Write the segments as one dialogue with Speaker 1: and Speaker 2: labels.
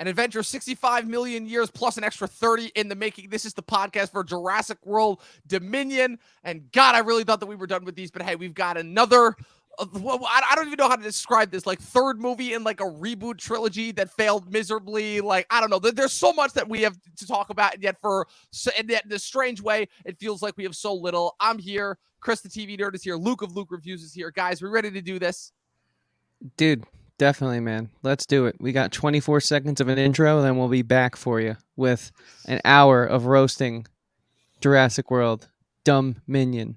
Speaker 1: An adventure 65 million years plus an extra 30 in the making. This is the podcast for Jurassic World Dominion. And God, I really thought that we were done with these, but hey, we've got another. I don't even know how to describe this, like third movie in like a reboot trilogy that failed miserably. Like, I don't know. There's so much that we have to talk about, and yet in a strange way, it feels like we have so little. I'm here. Chris, the TV nerd, is here. Luke of Luke Reviews is here. Guys, we ready to do this?
Speaker 2: Dude, definitely, man. Let's do it. We got 24 seconds of an intro, then we'll be back for you with an hour of roasting Jurassic World Dominion.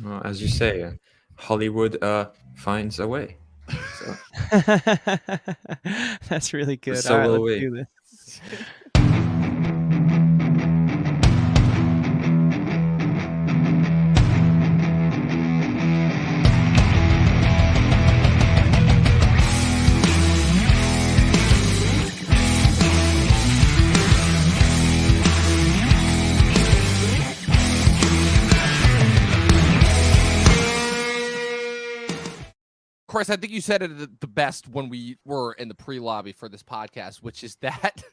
Speaker 3: Well, as you say, Hollywood finds a way. So.
Speaker 2: That's really good.
Speaker 3: So
Speaker 2: all right,
Speaker 3: will
Speaker 2: let's
Speaker 3: we.
Speaker 2: do this.
Speaker 1: Chris, I think you said it the best when we were in the pre-lobby for this podcast, which is that,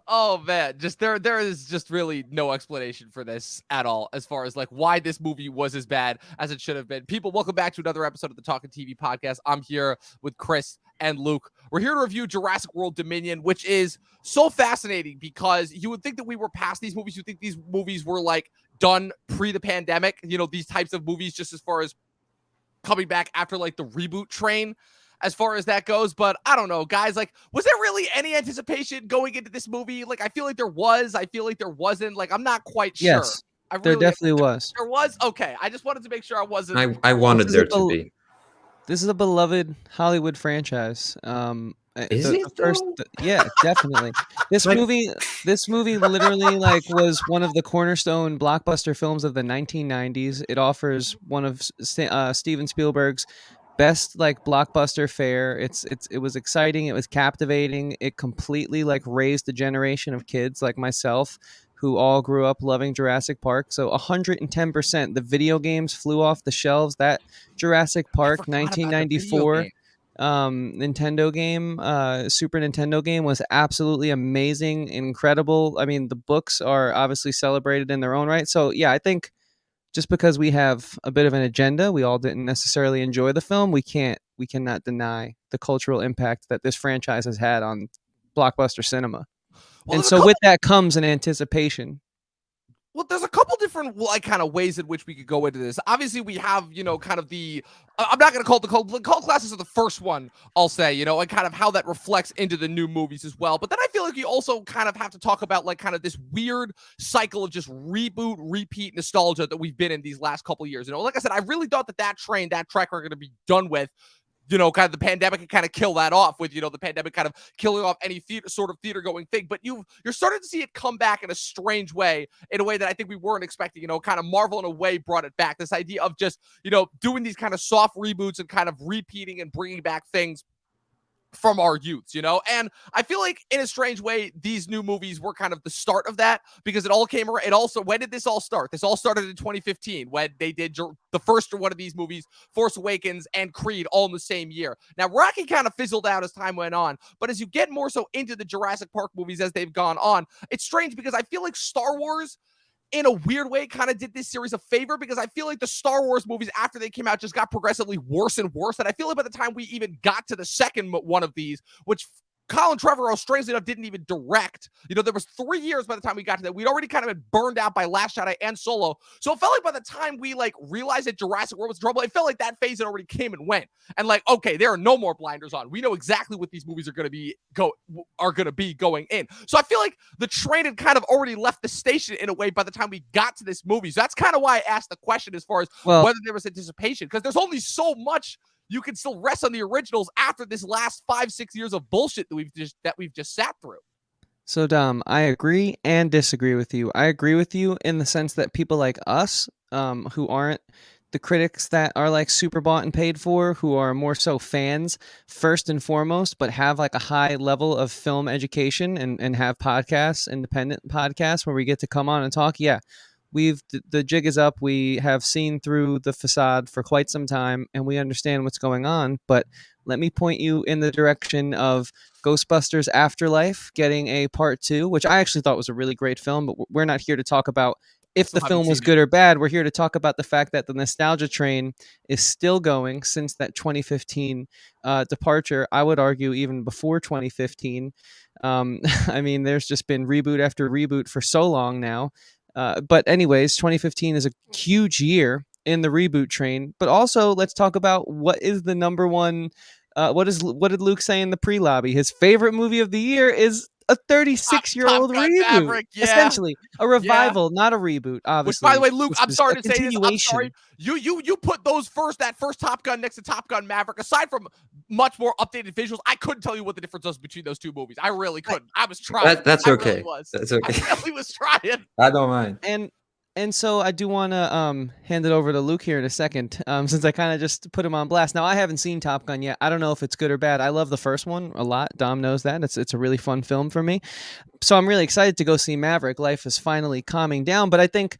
Speaker 1: oh man, just there is just really no explanation for this at all, as far as like why this movie was as bad as it should have been. People, welcome back to another episode of the Talking TV podcast. I'm here with Chris and Luke. We're here to review Jurassic World Dominion, which is so fascinating because you would think that we were past these movies. You think these movies were like done pre the pandemic, you know, these types of movies, just as far as coming back after like the reboot train as far as that goes. But I don't know, guys, like, was there really any anticipation going into this movie? Like, I feel like there was, I feel like there wasn't. Like, I'm not quite sure.
Speaker 2: Yes, there definitely was.
Speaker 1: There was? Okay. I just wanted to make sure I wasn't.
Speaker 3: I wanted there to be.
Speaker 2: This is a beloved Hollywood franchise.
Speaker 3: Is it
Speaker 2: first? Yeah, definitely. This movie literally like was one of the cornerstone blockbuster films of the 1990s. It offers one of Steven Spielberg's best like blockbuster fare. It was exciting. It was captivating. It completely like raised a generation of kids like myself who all grew up loving Jurassic Park. So 110%. The video games flew off the shelves. That Jurassic Park 1994 Nintendo game, Super Nintendo game was absolutely amazing, incredible. I mean, the books are obviously celebrated in their own right. So yeah, I think just because we have a bit of an agenda, we all didn't necessarily enjoy the film. We cannot deny the cultural impact that this franchise has had on blockbuster cinema. Well, and so with that comes an anticipation.
Speaker 1: Well, there's a couple different like kind of ways in which we could go into this. Obviously, we have, you know, kind of the, I'm not going to call it the cult classes are the first one, I'll say, you know, and kind of how that reflects into the new movies as well. But then I feel like you also kind of have to talk about like kind of this weird cycle of just reboot, repeat nostalgia that we've been in these last couple of years. You know, like I said, I really thought that track are going to be done with. You know, kind of the pandemic can kind of kill that off with, you know, the pandemic kind of killing off any sort of theater going thing. But you're starting to see it come back in a strange way, in a way that I think we weren't expecting. You know, kind of Marvel in a way brought it back. This idea of just, you know, doing these kind of soft reboots and kind of repeating and bringing back things from our youths, you know? And I feel like in a strange way, these new movies were kind of the start of that, because it all came around. It also, when did this all start? This all started in 2015 when they did the first one of these movies, Force Awakens and Creed, all in the same year. Now, Rocky kind of fizzled out as time went on, but as you get more so into the Jurassic Park movies as they've gone on, it's strange because I feel like Star Wars, in a weird way, kind of did this series a favor, because I feel like the Star Wars movies after they came out just got progressively worse and worse. And I feel like by the time we even got to the second one of these, which Colin Trevorrow, strangely enough, didn't even direct. You know, there was 3 years by the time we got to that. We'd already kind of been burned out by Last Jedi and Solo. So it felt like by the time we like realized that Jurassic World was trouble, it felt like that phase had already came and went. And like, okay, there are no more blinders on. We know exactly what these movies are going to be going in. So I feel like the train had kind of already left the station in a way by the time we got to this movie. So that's kind of why I asked the question as far as whether there was anticipation, because there's only so much you can still rest on the originals after this last 5-6 years of bullshit that we've just sat through.
Speaker 2: So Dom, I agree and disagree with you. I agree with you in the sense that people like us, who aren't the critics that are like super bought and paid for, who are more so fans first and foremost, but have like a high level of film education and have podcasts, independent podcasts where we get to come on and talk. Yeah. The jig is up. We have seen through the facade for quite some time and we understand what's going on, but let me point you in the direction of Ghostbusters Afterlife getting a part 2, which I actually thought was a really great film, but we're not here to talk about if the
Speaker 1: Still haven't
Speaker 2: film was
Speaker 1: seen it.
Speaker 2: good or bad. We're here to talk about the fact that the nostalgia train is still going since that 2015 departure. I would argue even before 2015. I mean, there's just been reboot after reboot for so long now. But anyways, 2015 is a huge year in the reboot train. But also, let's talk about what is the number one. What did Luke say in the pre-lobby? His favorite movie of the year is a 36-year-old
Speaker 1: Top Gun
Speaker 2: reboot,
Speaker 1: Maverick, yeah.
Speaker 2: essentially a revival, not a reboot. Obviously,
Speaker 1: Which, by the way, Luke,
Speaker 2: this
Speaker 1: I'm
Speaker 2: is
Speaker 1: sorry
Speaker 2: a
Speaker 1: to say this. I'm sorry.
Speaker 2: continuation.
Speaker 1: You put that first Top Gun next to Top Gun Maverick. Aside from much more updated visuals, I couldn't tell you what the difference was between those two movies. I really couldn't. I was trying.
Speaker 3: That's
Speaker 1: I
Speaker 3: okay.
Speaker 1: really was.
Speaker 3: That's okay.
Speaker 1: I really was trying.
Speaker 3: I don't mind.
Speaker 2: And so I do want to hand it over to Luke here in a second, since I kind of just put him on blast. Now, I haven't seen Top Gun yet. I don't know if it's good or bad. I love the first one a lot. Dom knows that. It's a really fun film for me. So I'm really excited to go see Maverick. Life is finally calming down. But I think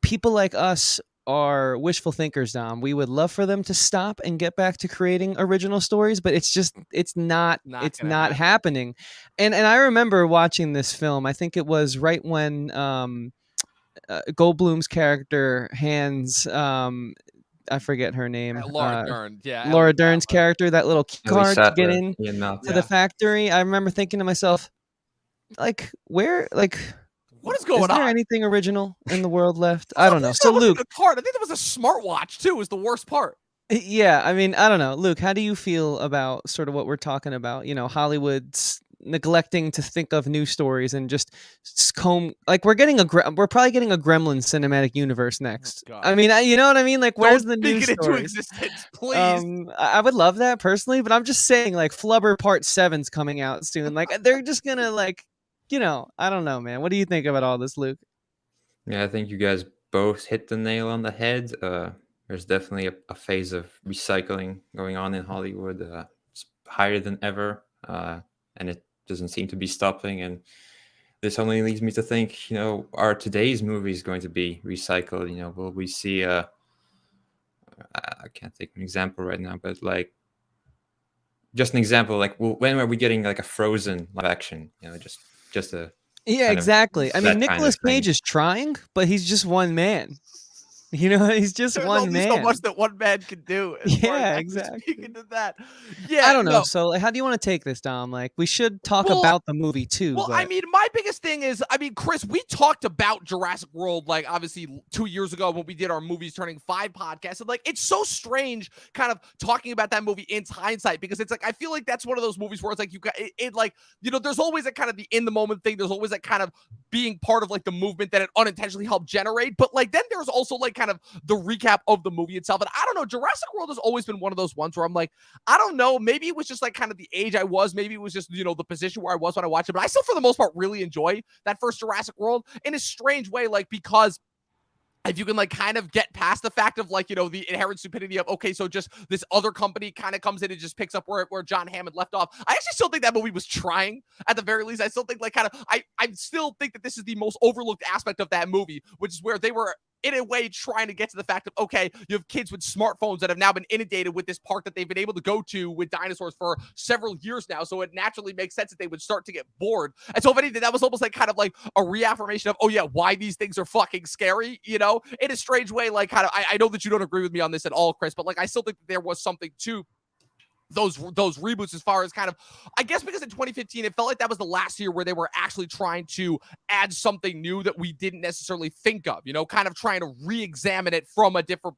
Speaker 2: people like us are wishful thinkers, Dom. We would love for them to stop and get back to creating original stories, but it's not happening. And I remember watching this film. I think it was right when Goldblum's character hands I forget her name.
Speaker 1: Laura Dern. Yeah.
Speaker 2: Laura Dern's character, that little key
Speaker 3: Ellie
Speaker 2: card to get
Speaker 3: Sattler,
Speaker 2: in
Speaker 3: Ian Malcolm.
Speaker 2: to the factory. I remember thinking to myself, like, where, like,
Speaker 1: what is going
Speaker 2: is there
Speaker 1: on?
Speaker 2: anything original in the world left? I don't know. So Luke,
Speaker 1: a card. I think there was a smartwatch too. Was the worst part.
Speaker 2: yeah, I mean, I don't know. Luke, how do you feel about sort of what we're talking about? You know, Hollywood's neglecting to think of new stories and just comb, like, we're probably getting a Gremlin cinematic universe next.
Speaker 1: Oh,
Speaker 2: I mean, you know what I mean? Like, where's the new
Speaker 1: speak it into
Speaker 2: stories?
Speaker 1: existence, please.
Speaker 2: I would love that personally, but I'm just saying, like, Flubber Part 7's coming out soon. Like, they're just gonna, like, you know, I don't know, man. What do you think about all this, Luke?
Speaker 3: Yeah, I think you guys both hit the nail on the head. There's definitely a phase of recycling going on in Hollywood. It's higher than ever, and it doesn't seem to be stopping. And this only leads me to think, you know, are today's movies going to be recycled? You know, will we see I can't think of an example right now, but like just an example, like when are we getting like a Frozen live action? You know, just a
Speaker 2: Yeah, exactly. I mean,
Speaker 3: that kind
Speaker 2: Nicolas
Speaker 3: of thing.
Speaker 2: Cage is trying, but he's just one man. You know, he's just
Speaker 1: There's
Speaker 2: one
Speaker 1: only
Speaker 2: man.
Speaker 1: so much that one man can do.
Speaker 2: Yeah, exactly.
Speaker 1: Speaking of that, yeah,
Speaker 2: I don't know. So, like, how do you want to take this, Dom? Like, we should talk about the movie too.
Speaker 1: Well,
Speaker 2: but...
Speaker 1: I mean, my biggest thing is, I mean, Chris, we talked about Jurassic World, like, obviously 2 years ago when we did our Movies Turning 5 podcast. And, like, it's so strange kind of talking about that movie in hindsight, because it's like, I feel like that's one of those movies where it's like, you got it like, you know, there's always that kind of the in the moment thing. There's always that kind of being part of like the movement that it unintentionally helped generate. But like, then there's also like kind of the recap of the movie itself. And I don't know, Jurassic World has always been one of those ones where I'm like, I don't know, maybe it was just like kind of the age I was, maybe it was just, you know, the position where I was when I watched it, but I still for the most part really enjoy that first Jurassic World in a strange way, like, because if you can like kind of get past the fact of like, you know, the inherent stupidity of, okay, so just this other company kind of comes in and just picks up where John Hammond left off. I actually still think that movie was trying at the very least. I still think like kind of, I still think that this is the most overlooked aspect of that movie, which is where they were in a way trying to get to the fact of, okay, you have kids with smartphones that have now been inundated with this park that they've been able to go to with dinosaurs for several years now. So it naturally makes sense that they would start to get bored. And so if anything, that was almost like kind of like a reaffirmation of, oh yeah, why these things are fucking scary, you know, in a strange way. Like kind of, I know that you don't agree with me on this at all, Chris, but like, I still think that there was something to those reboots as far as kind of, I guess because in 2015 it felt like that was the last year where they were actually trying to add something new that we didn't necessarily think of, you know, kind of trying to re-examine it from a different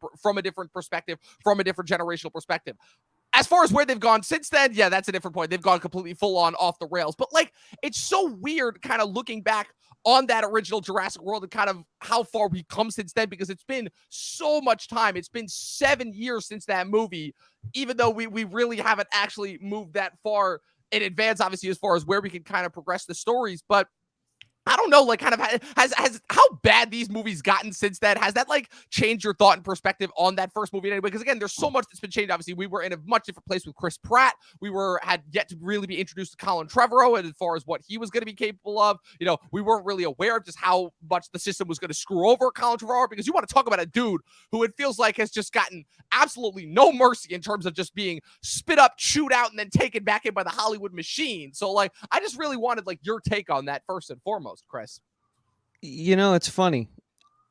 Speaker 1: perspective, from a different generational perspective. As far as where they've gone since then, yeah, that's a different point. They've gone completely full on off the rails. But like, it's so weird kind of looking back on that original Jurassic World and kind of how far we've come since then, because it's been so much time. It's been 7 years since that movie, even though we really haven't actually moved that far in advance, obviously, as far as where we can kind of progress the stories. But I don't know, like, kind of has how bad these movies gotten since then? Has that like changed your thought and perspective on that first movie anyway? Because again, there's so much that's been changed. Obviously, we were in a much different place with Chris Pratt. Had yet to really be introduced to Colin Trevorrow, and as far as what he was going to be capable of, we weren't really aware of just how much the system was going to screw over Colin Trevorrow. Because you want to talk about a dude who it feels like has just gotten absolutely no mercy in terms of just being spit up, chewed out, and then taken back in by the Hollywood machine. So like, I just really wanted like your take on that first and foremost, Chris.
Speaker 2: It's funny.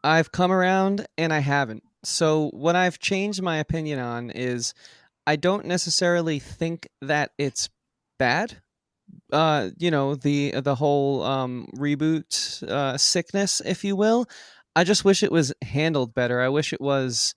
Speaker 2: I've come around and I haven't. So what I've changed my opinion on is I don't necessarily think that it's bad. The whole reboot sickness, if you will. I just wish it was handled better. I wish it was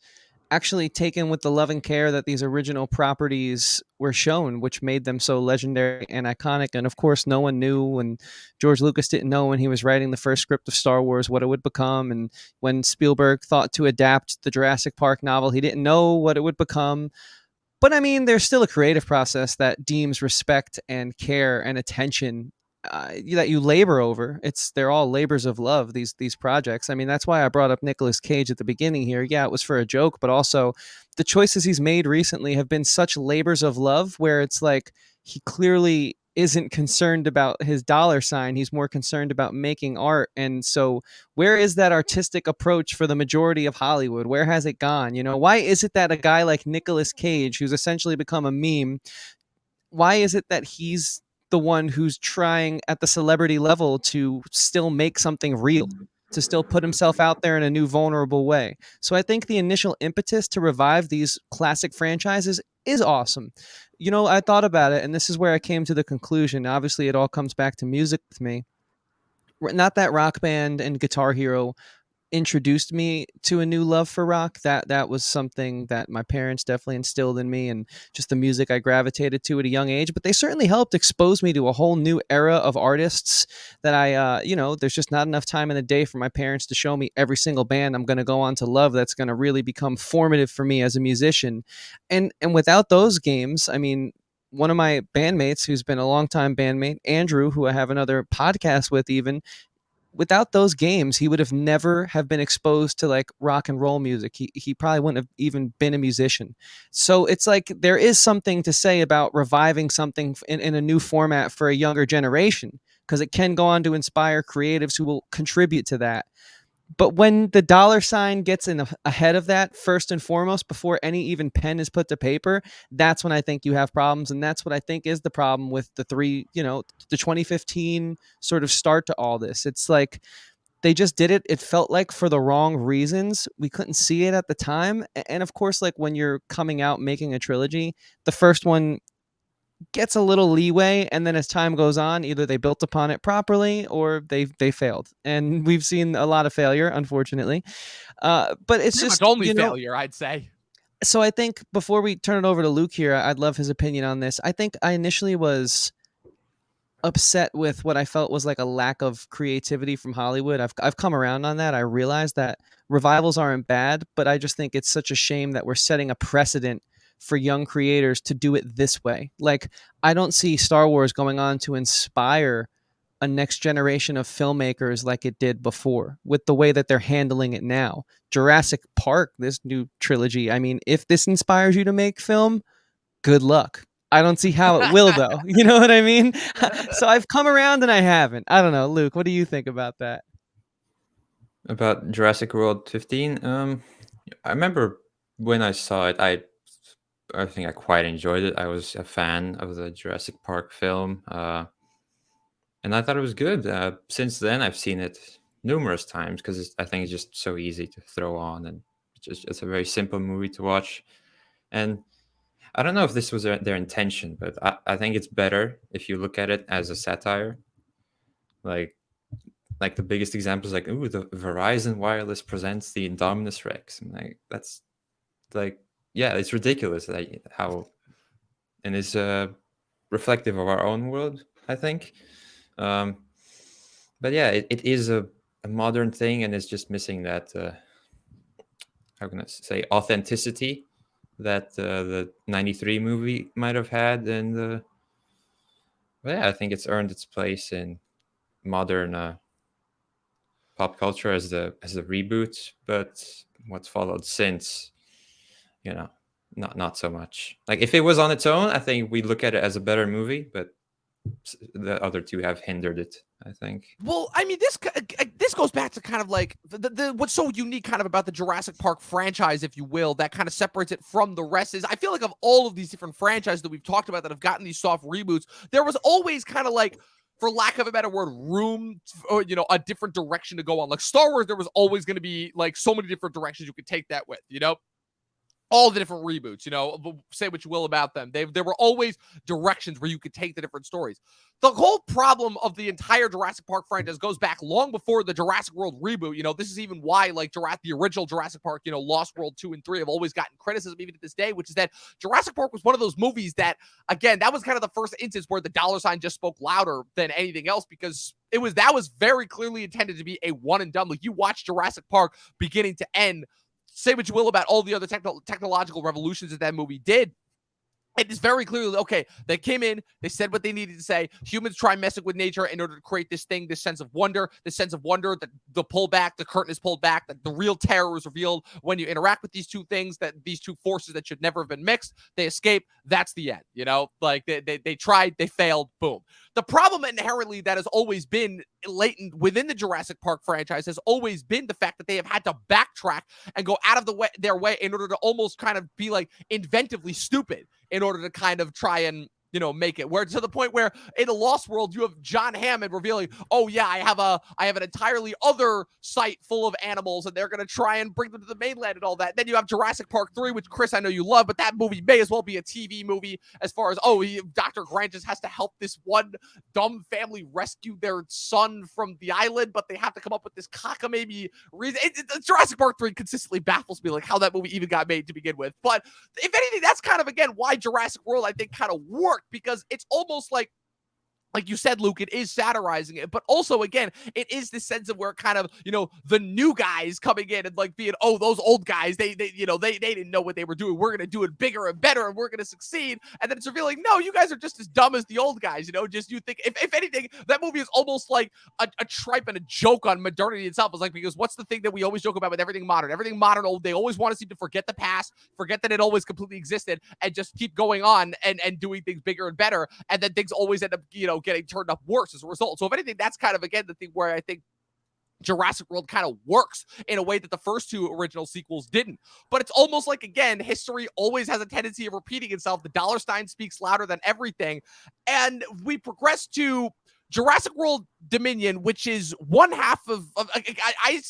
Speaker 2: actually taken with the love and care that these original properties were shown, which made them so legendary and iconic. And of course, no one knew, and George Lucas didn't know when he was writing the first script of Star Wars what it would become. And when Spielberg thought to adapt the Jurassic Park novel, he didn't know what it would become. But I mean, there's still a creative process that deems respect and care and attention that you labor over. They're all labors of love. These projects. I mean, that's why I brought up Nicolas Cage at the beginning here. Yeah, it was for a joke, but also the choices he's made recently have been such labors of love, where it's like he clearly isn't concerned about his dollar sign. He's more concerned about making art. And so where is that artistic approach for the majority of Hollywood? Where has it gone? Why is it that a guy like Nicolas Cage, who's essentially become a meme, why is it that he's the one who's trying at the celebrity level to still make something real, to still put himself out there in a new vulnerable way? So I think the initial impetus to revive these classic franchises is awesome. I thought about it, and this is where I came to the conclusion. Obviously, it all comes back to music with me. Not that Rock Band and Guitar Hero introduced me to a new love for rock. That was something that my parents definitely instilled in me, and just the music I gravitated to at a young age. But they certainly helped expose me to a whole new era of artists that there's just not enough time in the day for my parents to show me every single band I'm going to go on to love that's going to really become formative for me as a musician. And without those games, I mean, one of my bandmates, who's been a longtime bandmate, Andrew, who I have another podcast with, even without those games, he would have never have been exposed to like rock and roll music. He probably wouldn't have even been a musician. So it's like there is something to say about reviving something in a new format for a younger generation, because it can go on to inspire creatives who will contribute to that. But when the dollar sign gets ahead of that, first and foremost, before any even pen is put to paper, that's when I think you have problems. And that's what I think is the problem with the 2015 sort of start to all this. It's like they just did it. It felt like for the wrong reasons. We couldn't see it at the time. And of course, like when you're coming out making a trilogy, the first one gets a little leeway, and then as time goes on, either they built upon it properly or they failed, and we've seen a lot of failure, unfortunately. But it's
Speaker 1: Pretty
Speaker 2: just
Speaker 1: much only failure, I'd say.
Speaker 2: So I think before we turn it over to Luke here, I'd love his opinion on this. I think I initially was upset with what I felt was like a lack of creativity from Hollywood. I've come around on that. I realized that revivals aren't bad, but I just think it's such a shame that we're setting a precedent for young creators to do it this way. Like, I don't see Star Wars going on to inspire a next generation of filmmakers like it did before, with the way that they're handling it now. Jurassic Park, this new trilogy, I mean, if this inspires you to make film, good luck. I don't see how it will, though. You know what I mean? So I've come around and I haven't. I don't know. Luke, what do you think about that?
Speaker 3: About Jurassic World 15, I remember when I saw it, I think I quite enjoyed it. I was a fan of the Jurassic Park film, and I thought it was good. Since then, I've seen it numerous times because I think it's just so easy to throw on, and it's a very simple movie to watch. And I don't know if this was their intention, but I think it's better if you look at it as a satire. Like the biggest example is like, ooh, the Verizon Wireless presents the Indominus Rex. And like, that's like, yeah, it's ridiculous that how, and it's reflective of our own world, I think. But yeah, it is a modern thing, and it's just missing that, how can I say, authenticity that the 93 movie might have had. And but yeah, I think it's earned its place in modern pop culture as the reboot, but what's followed since, not so much. Like if it was on its own, I think we look at it as a better movie, but the other two have hindered it, I think.
Speaker 1: Well, I mean, this goes back to kind of like the what's so unique kind of about the Jurassic Park franchise, if you will, that kind of separates it from the rest is I feel like of all of these different franchises that we've talked about that have gotten these soft reboots, there was always kind of like, for lack of a better word, room or, a different direction to go on. Like Star Wars, there was always going to be like so many different directions you could take that with, all the different reboots, say what you will about them. There were always directions where you could take the different stories. The whole problem of the entire Jurassic Park franchise goes back long before the Jurassic World reboot. This is even why like the original Jurassic Park, Lost World 2 and 3 have always gotten criticism even to this day, which is that Jurassic Park was one of those movies that, again, that was kind of the first instance where the dollar sign just spoke louder than anything else, because that was very clearly intended to be a one and done. Like you watch Jurassic Park beginning to end, say what you will about all the other technological revolutions that movie did. It is very clearly, okay, they came in, they said what they needed to say. Humans try messing with nature in order to create this thing, this sense of wonder, that the pullback, the curtain is pulled back, that the real terror is revealed when you interact with these two things, that these two forces that should never have been mixed, they escape, that's the end, Like they tried, they failed, boom. The problem inherently that has always been latent within the Jurassic Park franchise has always been the fact that they have had to backtrack and go out of their way in order to almost kind of be like inventively stupid in order to kind of try and make it, where to the point where in the Lost World you have John Hammond revealing, oh yeah, I have an entirely other site full of animals and they're going to try and bring them to the mainland and all that. Then you have Jurassic Park 3, which Chris, I know you love, but that movie may as well be a TV movie as far as, Dr. Grant just has to help this one dumb family rescue their son from the island, but they have to come up with this cockamamie reason. Jurassic Park 3 consistently baffles me, like how that movie even got made to begin with. But if anything, that's kind of, again, why Jurassic World, I think, kind of worked, because it's almost like you said, Luke, it is satirizing it, but also, again, it is the sense of where kind of, the new guys coming in and like being, those old guys, they didn't know what they were doing. We're going to do it bigger and better and we're going to succeed. And then it's revealing, no, you guys are just as dumb as the old guys, just you think, if anything, that movie is almost like a tripe and a joke on modernity itself. It's like, because what's the thing that we always joke about with everything modern, they always want to seem to forget the past, forget that it always completely existed, and just keep going on and doing things bigger and better. And then things always end up, getting turned up worse as a result. So if anything, that's kind of, again, the thing where I think Jurassic World kind of works in a way that the first two original sequels didn't. But it's almost like, again, history always has a tendency of repeating itself. The dollar sign speaks louder than everything. And we progress to Jurassic World Dominion, which is one half of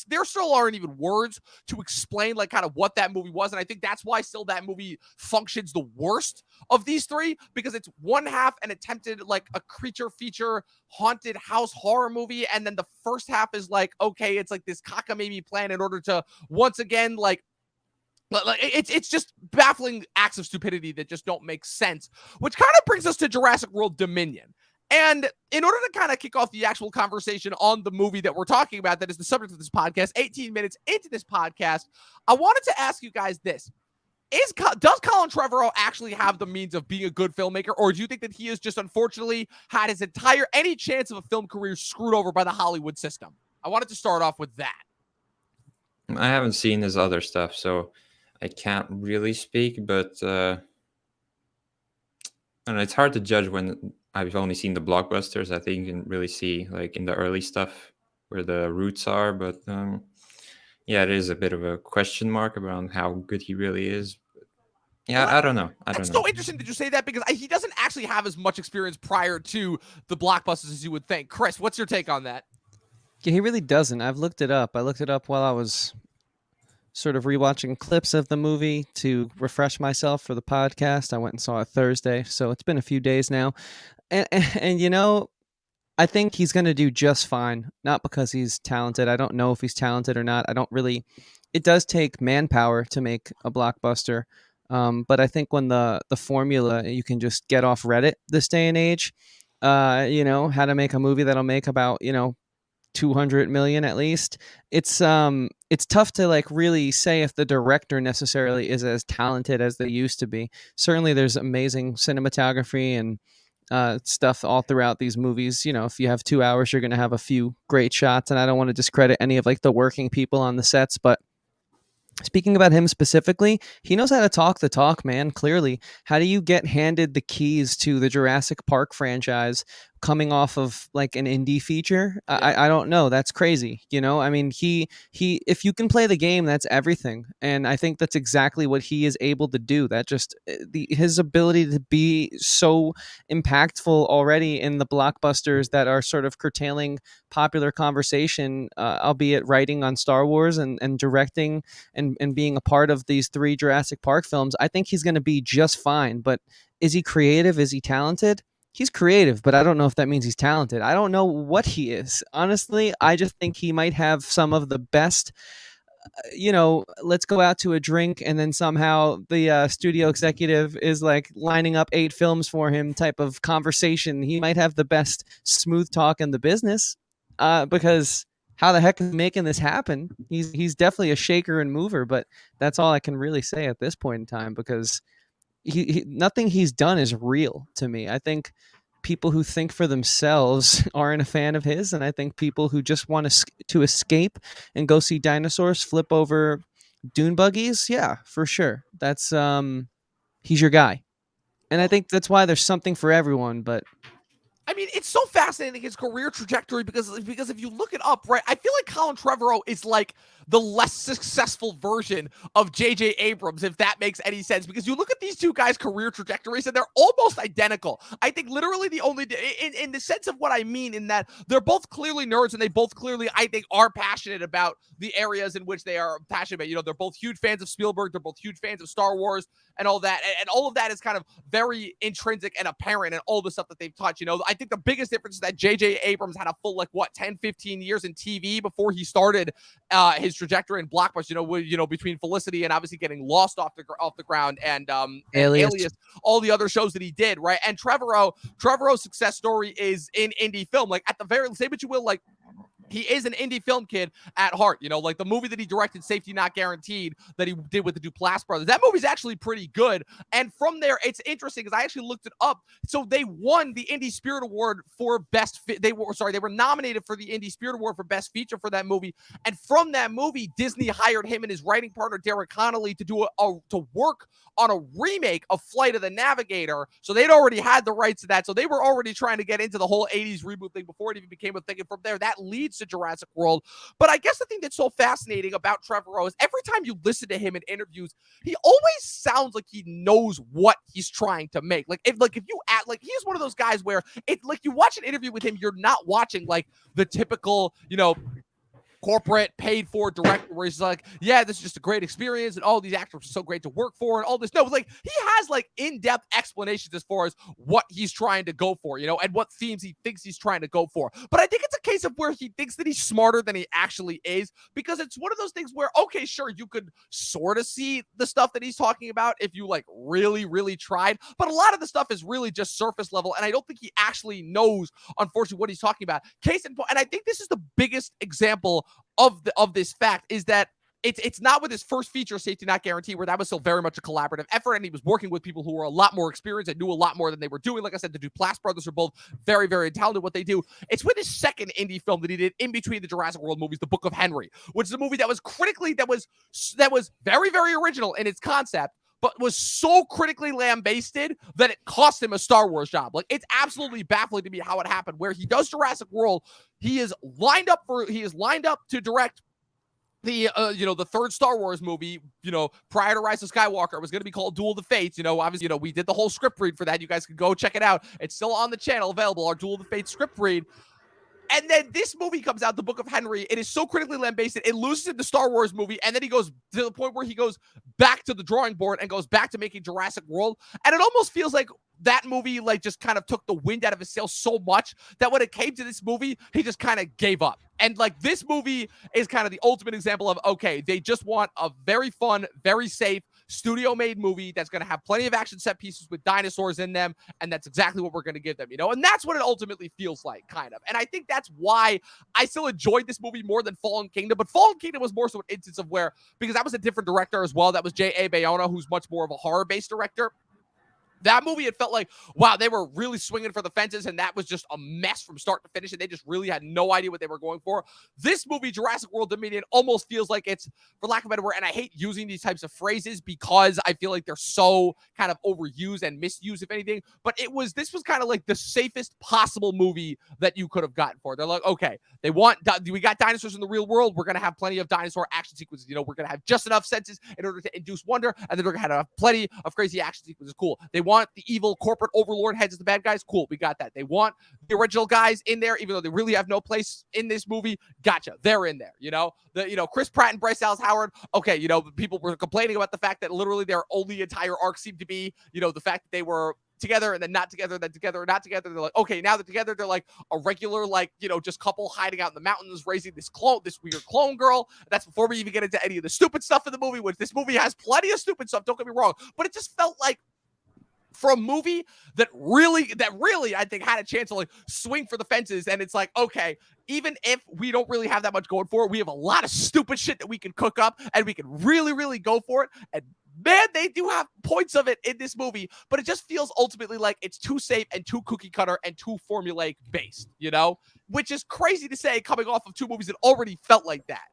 Speaker 1: there still aren't even words to explain like kind of what that movie was. And I think that's why still that movie functions the worst of these three, because it's one half an attempted like a creature feature haunted house horror movie. And then the first half is like, okay, it's like this cockamamie plan in order to once again, like it's just baffling acts of stupidity that just don't make sense, which kind of brings us to Jurassic World Dominion. And in order to kind of kick off the actual conversation on the movie that we're talking about, that is the subject of this podcast, 18 minutes into this podcast, I wanted to ask you guys this. Does Colin Trevorrow actually have the means of being a good filmmaker, or do you think that he has just unfortunately had his any chance of a film career screwed over by the Hollywood system? I wanted to start off with that.
Speaker 3: I haven't seen his other stuff, so I can't really speak, but I don't know, it's hard to judge when I've only seen the blockbusters. I think you can really see like in the early stuff where the roots are, but yeah, it is a bit of a question mark around how good he really is. Yeah, well, I don't know.
Speaker 1: It's so interesting that you say that, because he doesn't actually have as much experience prior to the blockbusters as you would think. Chris, what's your take on that?
Speaker 2: Yeah, he really doesn't. I've looked it up. I looked it up while I was sort of rewatching clips of the movie to refresh myself for the podcast. I went and saw it Thursday, so it's been a few days now. And I think he's going to do just fine, not because he's talented. I don't know if he's talented or not. It does take manpower to make a blockbuster. But I think when the formula, you can just get off Reddit this day and age, how to make a movie that'll make about, 200 million at least. It's tough to like really say if the director necessarily is as talented as they used to be. Certainly there's amazing cinematography and stuff all throughout these movies. You know, if you have 2 hours, you're going to have a few great shots, and I don't want to discredit any of like the working people on the sets, but speaking about him specifically, he knows how to talk the talk, man. Clearly, how do you get handed the keys to the Jurassic Park franchise coming off of like an indie feature? I don't know. That's crazy. You know, I mean, he if you can play the game, that's everything, and I think that's exactly what he is able to do. That just his ability to be so impactful already in the blockbusters that are sort of curtailing popular conversation, albeit writing on Star Wars and directing and being a part of these 3 Jurassic Park films. I think he's going to be just fine. But is he creative? Is he talented? He's creative, but I don't know if that means he's talented. I don't know what he is. Honestly, I just think he might have some of the best, you know, let's go out to a drink and then somehow the studio executive is like lining up 8 films for him type of conversation. He might have the best smooth talk in the business, because how the heck is he making this happen? He's definitely a shaker and mover, but that's all I can really say at this point in time, because nothing he's done is real to me. I think people who think for themselves aren't a fan of his, and I think people who just want to escape and go see dinosaurs flip over dune buggies, yeah, for sure. That's he's your guy. And I think that's why there's something for everyone, but
Speaker 1: I mean, it's so fascinating, his career trajectory, because if you look it up, right, I feel like Colin Trevorrow is like the less successful version of J.J. Abrams, if that makes any sense, because you look at these two guys' career trajectories and they're almost identical. I think literally the only, in the sense of what I mean, in that they're both clearly nerds and they both clearly, I think, are passionate about the areas in which they are passionate about. You know, they're both huge fans of Spielberg, they're both huge fans of Star Wars and all that, and all of that is kind of very intrinsic and apparent in all the stuff that they've touched. You know, I think the biggest difference is that J.J. Abrams had a full, like, what, 10, 15 years in TV before he started his trajectory in blockbusters, between Felicity and obviously getting Lost off the ground and Alias, all the other shows that he did, right? And Trevorrow's success story is in indie film. Like, at the very, say what you will, like, he is an indie film kid at heart, like the movie that he directed, Safety Not Guaranteed, that he did with the Duplass brothers. That movie's actually pretty good. And from there, it's interesting because I actually looked it up. So they won the Indie Spirit Award for they were nominated for the Indie Spirit Award for Best Feature for that movie. And from that movie, Disney hired him and his writing partner, Derek Connolly, to work on a remake of Flight of the Navigator. So they'd already had the rights to that. So they were already trying to get into the whole 80s reboot thing before it even became a thing. And from there, that leads to Jurassic World. But I guess the thing that's so fascinating about Trevorrow is every time you listen to him in interviews, he always sounds like he knows what he's trying to make. Like if you act like he's one of those guys where it, like, you watch an interview with him, you're not watching like the typical, corporate paid for director where he's like, yeah, this is just a great experience and all these actors are so great to work for and all this. No, like he has like in-depth explanations as far as what he's trying to go for, and what themes he thinks he's trying to go for. But I think it's a case of where he thinks that he's smarter than he actually is, because it's one of those things where, okay, sure, you could sort of see the stuff that he's talking about if you like really, really tried, but a lot of the stuff is really just surface level. And I don't think he actually knows, unfortunately, what he's talking about. Case in point, and I think this is the biggest example of this fact, is that it's not with his first feature, Safety Not Guaranteed, where that was still very much a collaborative effort, and he was working with people who were a lot more experienced and knew a lot more than they were doing. Like I said, the Duplass brothers are both very, very talented at what they do. It's with his second indie film that he did in between the Jurassic World movies, The Book of Henry, which is a movie that was very, very original in its concept, but was so critically lambasted that it cost him a Star Wars job. Like, it's absolutely baffling to me how it happened, where he does Jurassic World. He is lined up to direct the the third Star Wars movie, prior to Rise of Skywalker. It was going to be called Duel of the Fates. Obviously, we did the whole script read for that. You guys can go check it out. It's still on the channel, available, our Duel of the Fates script read. And then this movie comes out, The Book of Henry. It is so critically lambasted, it loses in the Star Wars movie, and then he goes to the point where he goes back to the drawing board and goes back to making Jurassic World. And it almost feels like that movie, like, just kind of took the wind out of his sails so much that when it came to this movie, he just kind of gave up. And, like, this movie is kind of the ultimate example of, okay, they just want a very fun, very safe, studio-made movie that's going to have plenty of action set pieces with dinosaurs in them, and that's exactly what we're going to give them, and that's what it ultimately feels like, kind of. And I think that's why I still enjoyed this movie more than Fallen Kingdom, but Fallen Kingdom was more so an instance of because that was a different director as well. That was J.A. Bayona, who's much more of a horror-based director. That movie, it felt like, wow, they were really swinging for the fences, and that was just a mess from start to finish, and they just really had no idea what they were going for. This movie, Jurassic World Dominion, almost feels like it's, for lack of a better word, and I hate using these types of phrases because I feel like they're so kind of overused and misused, if anything, but this was kind of like the safest possible movie that you could have gotten for. They're like, okay, we got dinosaurs in the real world, we're going to have plenty of dinosaur action sequences, we're going to have just enough senses in order to induce wonder, and then we're going to have plenty of crazy action sequences. Cool. They want the evil corporate overlord heads as the bad guys. Cool, we got that. They want the original guys in there, even though they really have no place in this movie. Gotcha, they're in there. Chris Pratt and Bryce Dallas Howard. Okay, people were complaining about the fact that literally their only entire arc seemed to be, the fact that they were together and then not together, then together, not together. They're like, okay, now they're together. They're like a regular, just couple hiding out in the mountains, raising this weird clone girl. That's before we even get into any of the stupid stuff in the movie, which this movie has plenty of stupid stuff. Don't get me wrong, but it just felt like, for a movie that really, I think, had a chance to swing for the fences, and it's like, okay, even if we don't really have that much going for it, we have a lot of stupid shit that we can cook up, and we can really, really go for it. And man, they do have points of it in this movie, but it just feels ultimately like it's too safe and too cookie cutter and too formulaic based, which is crazy to say coming off of two movies that already felt like that.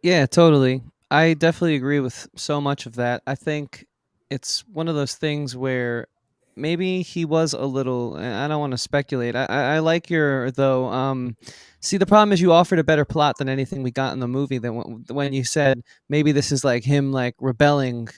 Speaker 2: Yeah, totally. I definitely agree with so much of that. I think it's one of those things where maybe he was a little. I don't want to speculate. I like your though. See, the problem is you offered a better plot than anything we got in the movie. Than when you said maybe this is like him, like rebelling,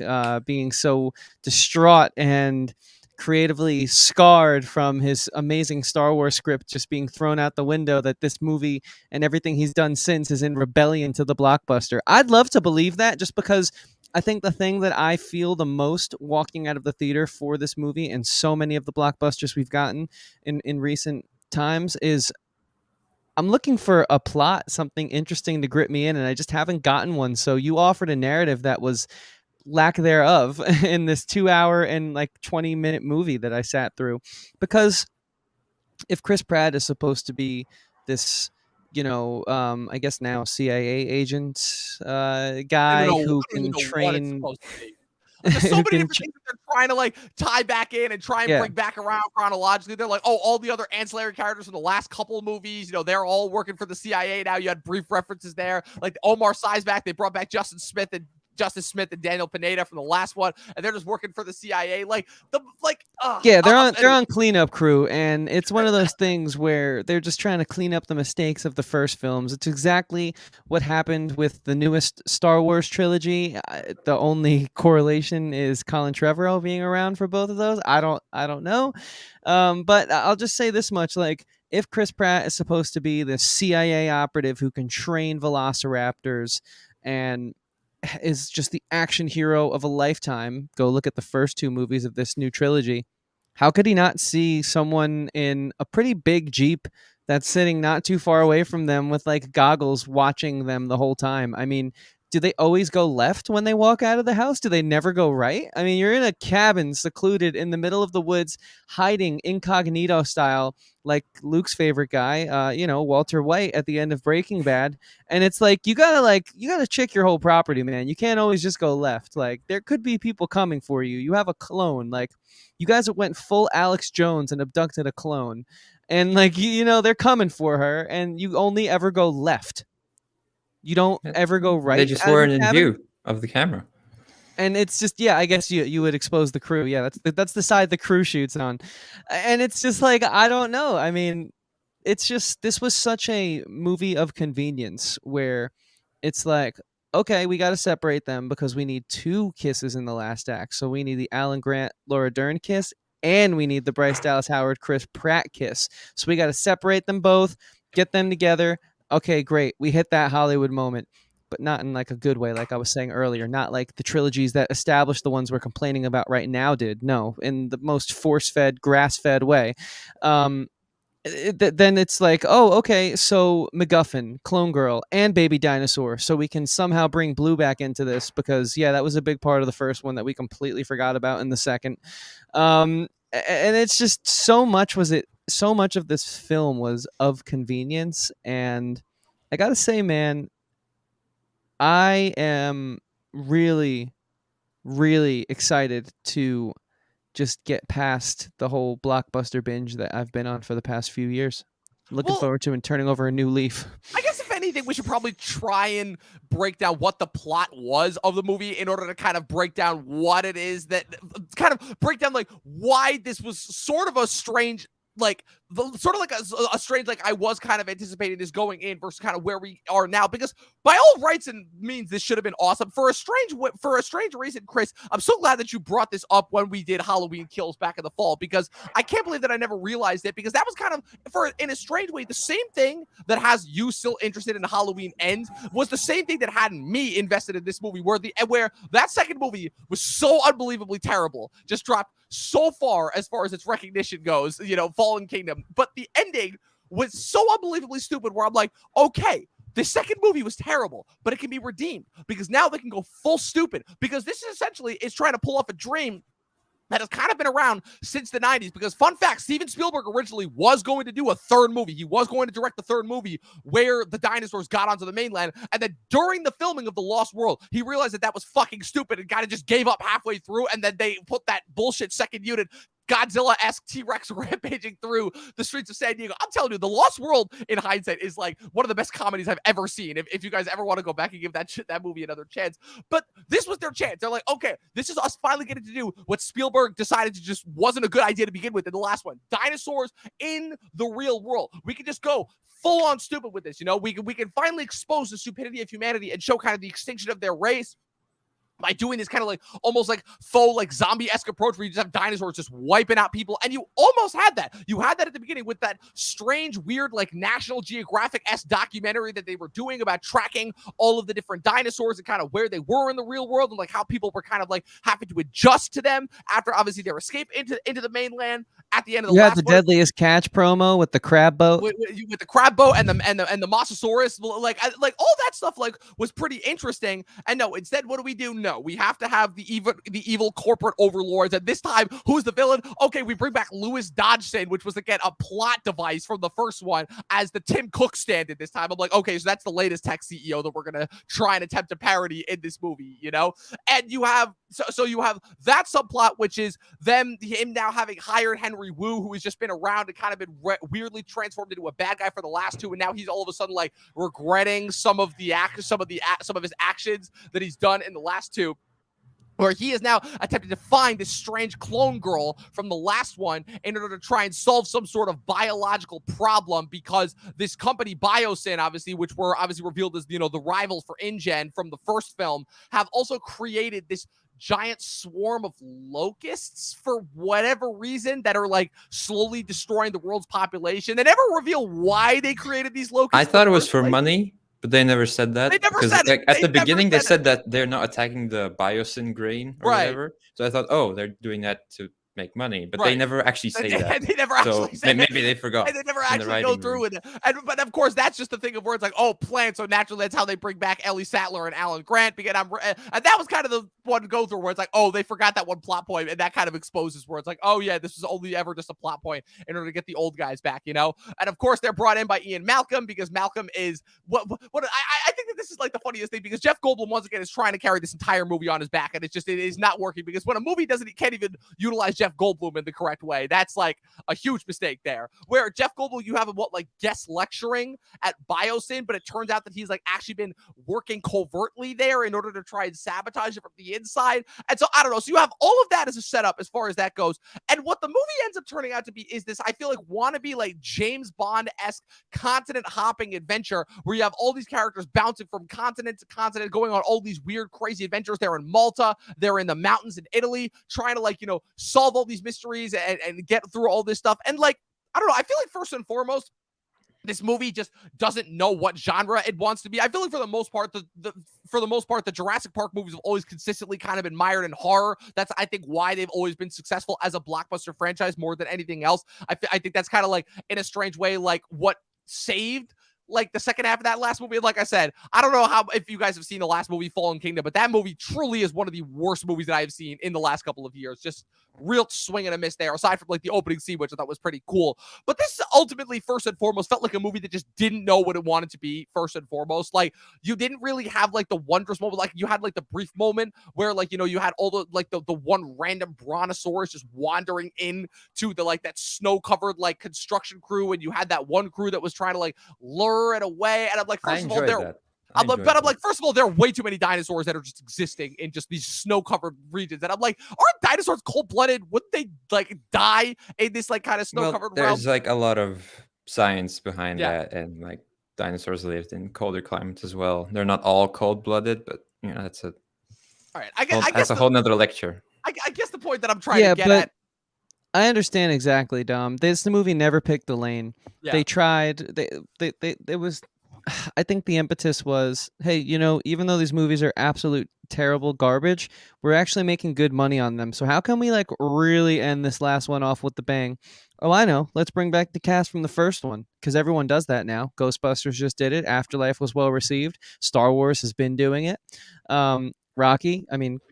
Speaker 2: being so distraught and creatively scarred from his amazing Star Wars script just being thrown out the window, that this movie and everything he's done since is in rebellion to the blockbuster. I'd love to believe that, just because I think the thing that I feel the most walking out of the theater for this movie and so many of the blockbusters we've gotten in recent times is I'm looking for a plot, something interesting to grip me in, and I just haven't gotten one. So you offered a narrative that was lack thereof in this 2 hour and like 20-minute movie that I sat through. Because if Chris Pratt is supposed to be this, I guess now CIA agent guy who
Speaker 1: I don't even
Speaker 2: can
Speaker 1: know what it's
Speaker 2: train,
Speaker 1: supposed to be. There's so
Speaker 2: who
Speaker 1: many
Speaker 2: can,
Speaker 1: different things that they're trying to tie back in and try and
Speaker 2: yeah,
Speaker 1: bring back around chronologically. They're like, oh, all the other ancillary characters from the last couple of movies, they're all working for the CIA now. You had brief references there, like Omar Sy's back. They brought back Justice Smith and Danielle Pineda from the last one, and they're just working for the CIA.
Speaker 2: Yeah, they're on
Speaker 1: Anyway.
Speaker 2: cleanup crew, and it's one of those things where they're just trying to clean up the mistakes of the first films. It's exactly what happened with the newest Star Wars trilogy. The only correlation is Colin Trevorrow being around for both of those. I don't know, but I'll just say this much: like, if Chris Pratt is supposed to be the CIA operative who can train velociraptors and is just the action hero of a lifetime, go look at the first two movies of this new trilogy. How could he not see someone in a pretty big Jeep that's sitting not too far away from them with like goggles watching them the whole time? I mean, do they always go left when they walk out of the house? Do they never go right? I mean, you're in a cabin secluded in the middle of the woods, hiding incognito style, like Luke's favorite guy, Walter White at the end of Breaking Bad. And it's like you gotta check your whole property, man. You can't always just go left. Like, there could be people coming for you. You have a clone. Like, you guys went full Alex Jones and abducted a clone, and like they're coming for her, and you only ever go left. You don't
Speaker 3: Yeah.
Speaker 2: ever go
Speaker 3: They
Speaker 2: right
Speaker 3: just
Speaker 2: out of your
Speaker 3: weren't in
Speaker 2: cabin.
Speaker 3: view of the camera.
Speaker 2: And it's just, yeah, I guess you would expose the crew. Yeah, that's the side the crew shoots on, and it's just like, I don't know. I mean, it's just, this was such a movie of convenience where it's like, okay, we got to separate them because we need two kisses in the last act. So we need the Alan Grant Laura Dern kiss, and we need the Bryce Dallas Howard Chris Pratt kiss. So we got to separate them both, get them together. Okay, great. We hit that Hollywood moment, but not in like a good way, like I was saying earlier, not like the trilogies that established the ones we're complaining about right now did. No, in the most force-fed, grass-fed way. Um, then it's like, oh, okay, so MacGuffin, Clone Girl, and Baby Dinosaur, so we can somehow bring Blue back into this because, yeah, that was a big part of the first one that we completely forgot about in the second. And it's just so much of this film was of convenience, and I gotta say, man, I am really, really excited to just get past the whole blockbuster binge that I've been on for the past few years. Looking
Speaker 1: Well,
Speaker 2: forward to and turning over a new leaf.
Speaker 1: I guess if anything, we should probably try and break down what the plot was of the movie in order to kind of break down what it is that kind of break down like why this was sort of a strange, like sort of like a strange, like I was kind of anticipating this going in versus kind of where we are now, because by all rights and means this should have been awesome for a strange reason. Chris, I'm so glad that you brought this up when we did Halloween Kills back in the fall, because I can't believe that I never realized it, because that was kind of, for in a strange way, the same thing that has you still interested in Halloween Ends was the same thing that had me invested in this movie, where that second movie was so unbelievably terrible, just dropped so far as its recognition goes, Fallen Kingdom. But the ending was so unbelievably stupid where I'm like, okay, the second movie was terrible, but it can be redeemed because now they can go full stupid, because this is essentially is trying to pull off a dream that has kind of been around since the 90s. Because fun fact, Steven Spielberg originally was going to do a third movie. He was going to direct the third movie where the dinosaurs got onto the mainland. And then during the filming of The Lost World, he realized that was fucking stupid and kind of just gave up halfway through. And then they put that bullshit second unit Godzilla-esque T-Rex rampaging through the streets of San Diego. I'm telling you, The Lost World, in hindsight, is like one of the best comedies I've ever seen. If you guys ever want to go back and give that movie another chance. But this was their chance. They're like, okay, this is us finally getting to do what Spielberg decided to just wasn't a good idea to begin with in the last one. Dinosaurs in the real world. We can just go full on stupid with this. We can finally expose the stupidity of humanity and show kind of the extinction of their race by doing this kind of like almost like faux like zombie-esque approach where you just have dinosaurs just wiping out people. And you almost had that. You had that at the beginning with that strange, weird, like National Geographic-esque documentary that they were doing about tracking all of the different dinosaurs and kind of where they were in the real world and like how people were kind of like having to adjust to them after obviously their escape into the mainland at the end of the last
Speaker 2: the
Speaker 1: one.
Speaker 2: Deadliest Catch promo with the crab boat.
Speaker 1: With the crab boat and the Mosasaurus, like all that stuff like was pretty interesting. And no, instead, what do? No, we have to have the evil corporate overlords. And this time, who's the villain? Okay, we bring back Louis Dodgson, which was again a plot device from the first one, as the Tim Cook stand-in this time. I'm like, okay, so that's the latest tech CEO that we're gonna try and attempt to parody in this movie, And you have so you have that subplot, which is him now having hired Henry Wu, who has just been around and kind of been weirdly transformed into a bad guy for the last two, and now he's all of a sudden like regretting some of his actions that he's done in the last two, where he is now attempting to find this strange clone girl from the last one in order to try and solve some sort of biological problem, because this company Biosyn, obviously, which were obviously revealed as, the rival for InGen from the first film, have also created this giant swarm of locusts for whatever reason that are like slowly destroying the world's population. They never reveal why they created these locusts.
Speaker 3: I thought it was for money. But they never said that.
Speaker 1: They never
Speaker 3: because
Speaker 1: said it.
Speaker 3: At the beginning, they said that they're not attacking the biosyn grain or whatever. So I thought, they're doing that to make money. But they never actually say that.
Speaker 1: They never actually say that.
Speaker 3: Maybe they forgot.
Speaker 1: And they never actually go through with it. But of course, that's just the thing of where it's like, plants. So naturally, that's how they bring back Ellie Sattler and Alan Grant. Because and that was kind of the one to go through where it's like, they forgot that one plot point, and that kind of exposes where it's like, this was only ever just a plot point in order to get the old guys back, And of course, they're brought in by Ian Malcolm, because Malcolm is what I think that this is like the funniest thing, because Jeff Goldblum once again is trying to carry this entire movie on his back, and it is not working, because when a movie can't even utilize Jeff Goldblum in the correct way, that's like a huge mistake there. Where Jeff Goldblum, you have him guest lecturing at Biosyn, but it turns out that he's actually been working covertly there in order to try and sabotage it from the inside. And so I don't know. So you have all of that as a setup as far as that goes. And what the movie ends up turning out to be is this, I feel like, wannabe like James Bond-esque continent hopping adventure where you have all these characters bouncing from continent to continent, going on all these weird, crazy adventures. They're in Malta, they're in the mountains in Italy, trying to solve all these mysteries and get through all this stuff. And I don't know, I feel like first and foremost, this movie just doesn't know what genre it wants to be. I feel like for the most part, the Jurassic Park movies have always consistently kind of been mired in horror. That's, I think, why they've always been successful as a blockbuster franchise more than anything else. I think that's kind of in a strange way, what saved the second half of that last movie. Like I said, I don't know if you guys have seen the last movie, Fallen Kingdom, but that movie truly is one of the worst movies that I have seen in the last couple of years. Just real swing and a miss there, aside from like the opening scene, which I thought was pretty cool. But this ultimately, first and foremost, felt like a movie that just didn't know what it wanted to be, first and foremost. Like, you didn't really have like the wondrous moment. Like, you had like the brief moment where, like, you know, you had all the like the one random brontosaurus just wandering in to the like that snow-covered like construction crew, and you had that one crew that was trying to like lure it away. And I'm like,
Speaker 3: I
Speaker 1: first of all,
Speaker 3: enjoyed that.
Speaker 1: I'm like, first of all, there are way too many dinosaurs that are just existing in just these snow-covered regions. And I'm like, aren't dinosaurs cold-blooded? Wouldn't they like die in this like kind of snow-covered realm?
Speaker 3: There's like a lot of science behind that, and like dinosaurs lived in colder climates as well. They're not all cold-blooded, but you know, that's
Speaker 1: all right. I guess
Speaker 3: that's a whole nother lecture.
Speaker 1: I guess the point that I'm trying to get at.
Speaker 2: I understand exactly, Dom. The movie never picked the lane.
Speaker 1: Yeah.
Speaker 2: They tried. It was. I think the impetus was, hey, you know, even though these movies are absolute terrible garbage, we're actually making good money on them. So how can we like really end this last one off with the bang? Oh, I know. Let's bring back the cast from the first one, because everyone does that now. Ghostbusters just did it. Afterlife was well received. Star Wars has been doing it.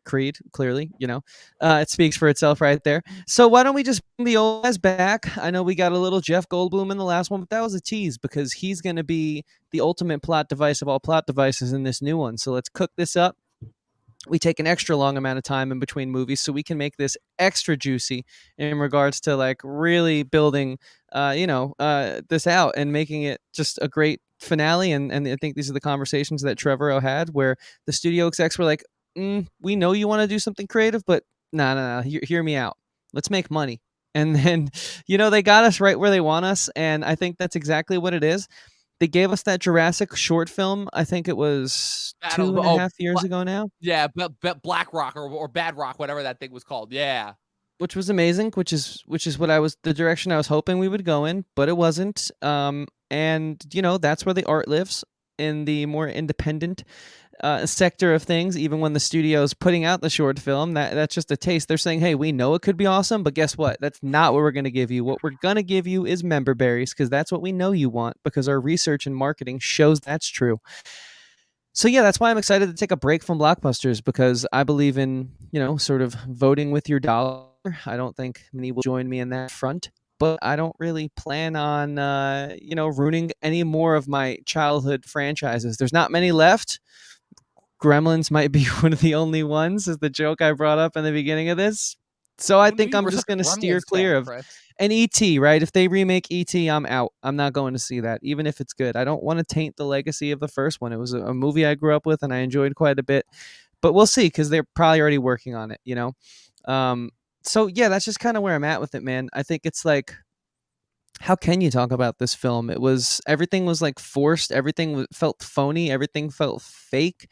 Speaker 2: Creed, clearly, you know, it speaks for itself right there. So why don't we just bring the old guys back? I know we got a little Jeff Goldblum in the last one, but that was a tease because he's going to be the ultimate plot device of all plot devices in this new one. So let's cook this up. We take an extra long amount of time in between movies so we can make this extra juicy in regards to like really building, this out and making it just a great finale. And I think these are the conversations that Trevorrow had where the studio execs were like, we know you want to do something creative, but no, hear me out. Let's make money. And then, you know, they got us right where they want us. And I think that's exactly what it is. They gave us that Jurassic short film. I think it was 2.5 years ago now.
Speaker 1: Yeah, Black Rock or Bad Rock, whatever that thing was called. Yeah.
Speaker 2: Which was amazing, which is what the direction I was hoping we would go in, but it wasn't. And you know, that's where the art lives, in the more independent sector of things. Even when the studio's putting out the short film, that's just a taste. They're saying, hey, we know it could be awesome, but guess what? That's not what we're going to give you. What we're going to give you is member berries, because that's what we know you want, because our research and marketing shows that's true. So yeah, that's why I'm excited to take a break from blockbusters, because I believe in, you know, sort of voting with your dollar. I don't think many will join me in that front, but I don't really plan on, ruining any more of my childhood franchises. There's not many left. Gremlins might be one of the only ones, is the joke I brought up in the beginning of this. So I think I'm just going to steer clear of an E.T., right? If they remake E.T., I'm out. I'm not going to see that, even if it's good. I don't want to taint the legacy of the first one. It was a movie I grew up with and I enjoyed quite a bit. But we'll see, because they're probably already working on it, you know? So yeah, that's just kind of where I'm at with it, man. I think it's like, how can you talk about this film? Everything was like forced. Everything felt phony. Everything felt fake.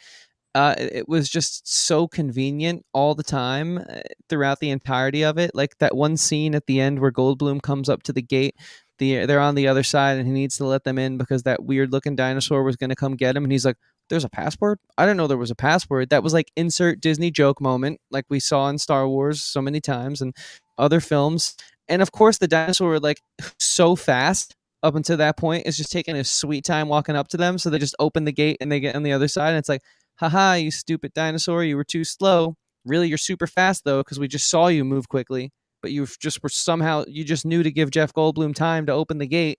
Speaker 2: It was just so convenient all the time throughout the entirety of it. Like that one scene at the end where Goldblum comes up to the gate. They're on the other side and he needs to let them in because that weird looking dinosaur was going to come get him. And he's like, there's a password? I didn't know there was a password. That was like insert Disney joke moment, like we saw in Star Wars so many times and other films. And of course, the dinosaur were like so fast up until that point. It's just taking a sweet time walking up to them. So they just open the gate and they get on the other side. And it's like, haha, you stupid dinosaur, you were too slow. Really, you're super fast, though, because we just saw you move quickly. But you just knew to give Jeff Goldblum time to open the gate.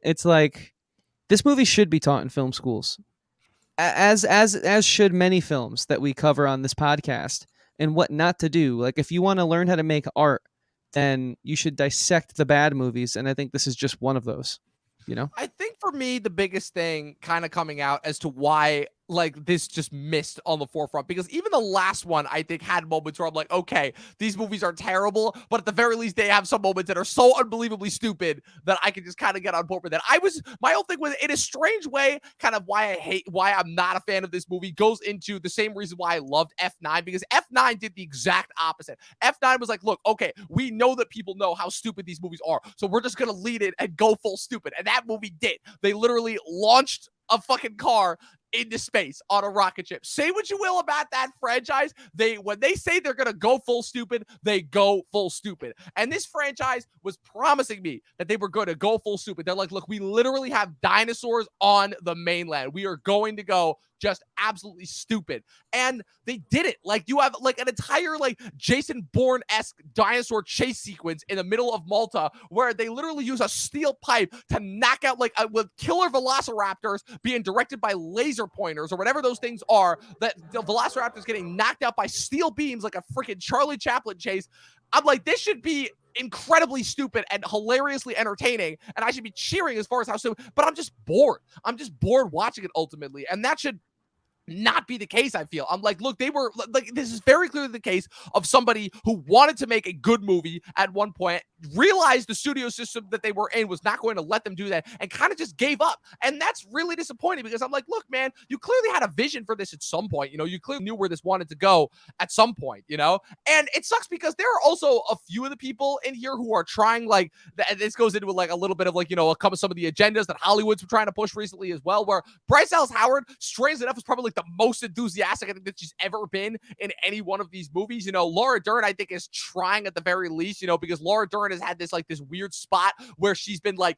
Speaker 2: It's like, this movie should be taught in film schools, as should many films that we cover on this podcast, and what not to do. Like, if you want to learn how to make art, then you should dissect the bad movies, and I think this is just one of those. You know,
Speaker 1: I think for me, the biggest thing kind of coming out as to why like this just missed on the forefront, because even the last one I think had moments where I'm like, okay, these movies are terrible, but at the very least they have some moments that are so unbelievably stupid that I can just kind of get on board with that. My whole thing was, in a strange way, kind of why I'm not a fan of this movie goes into the same reason why I loved F9, because F9 did the exact opposite. F9 was like, look, okay, we know that people know how stupid these movies are, so we're just gonna lead it and go full stupid. And that movie did. They literally launched a fucking car into space on a rocket ship. Say what you will about that franchise, when they say they're gonna go full stupid, they go full stupid. And this franchise was promising me that they were going to go full stupid. They're like, look, we literally have dinosaurs on the mainland. We are going to go just absolutely stupid. And they did it. Like, you have like an entire like Jason Bourne-esque dinosaur chase sequence in the middle of Malta where they literally use a steel pipe to knock out like with killer velociraptors being directed by laser pointers or whatever those things are, that the velociraptors getting knocked out by steel beams like a freaking Charlie Chaplin chase. I'm like, this should be incredibly stupid and hilariously entertaining, and I should be cheering as far as how stupid, but I'm just bored. I'm just bored watching it ultimately, and that should not be the case. I feel I'm like, look, they were like, this is very clearly the case of somebody who wanted to make a good movie at one point, realized the studio system that they were in was not going to let them do that, and kind of just gave up. And that's really disappointing because I'm like, look, man, you clearly had a vision for this at some point. You know, you clearly knew where this wanted to go at some point, you know. And it sucks because there are also a few of the people in here who are trying, like, this goes into like a little bit of like, you know, some of the agendas that Hollywood's trying to push recently as well, where Bryce Dallas Howard, strangely enough, is probably like the most enthusiastic I think that she's ever been in any one of these movies. You know, Laura Dern, I think, is trying at the very least, you know, because Laura Dern has had this weird spot where she's been like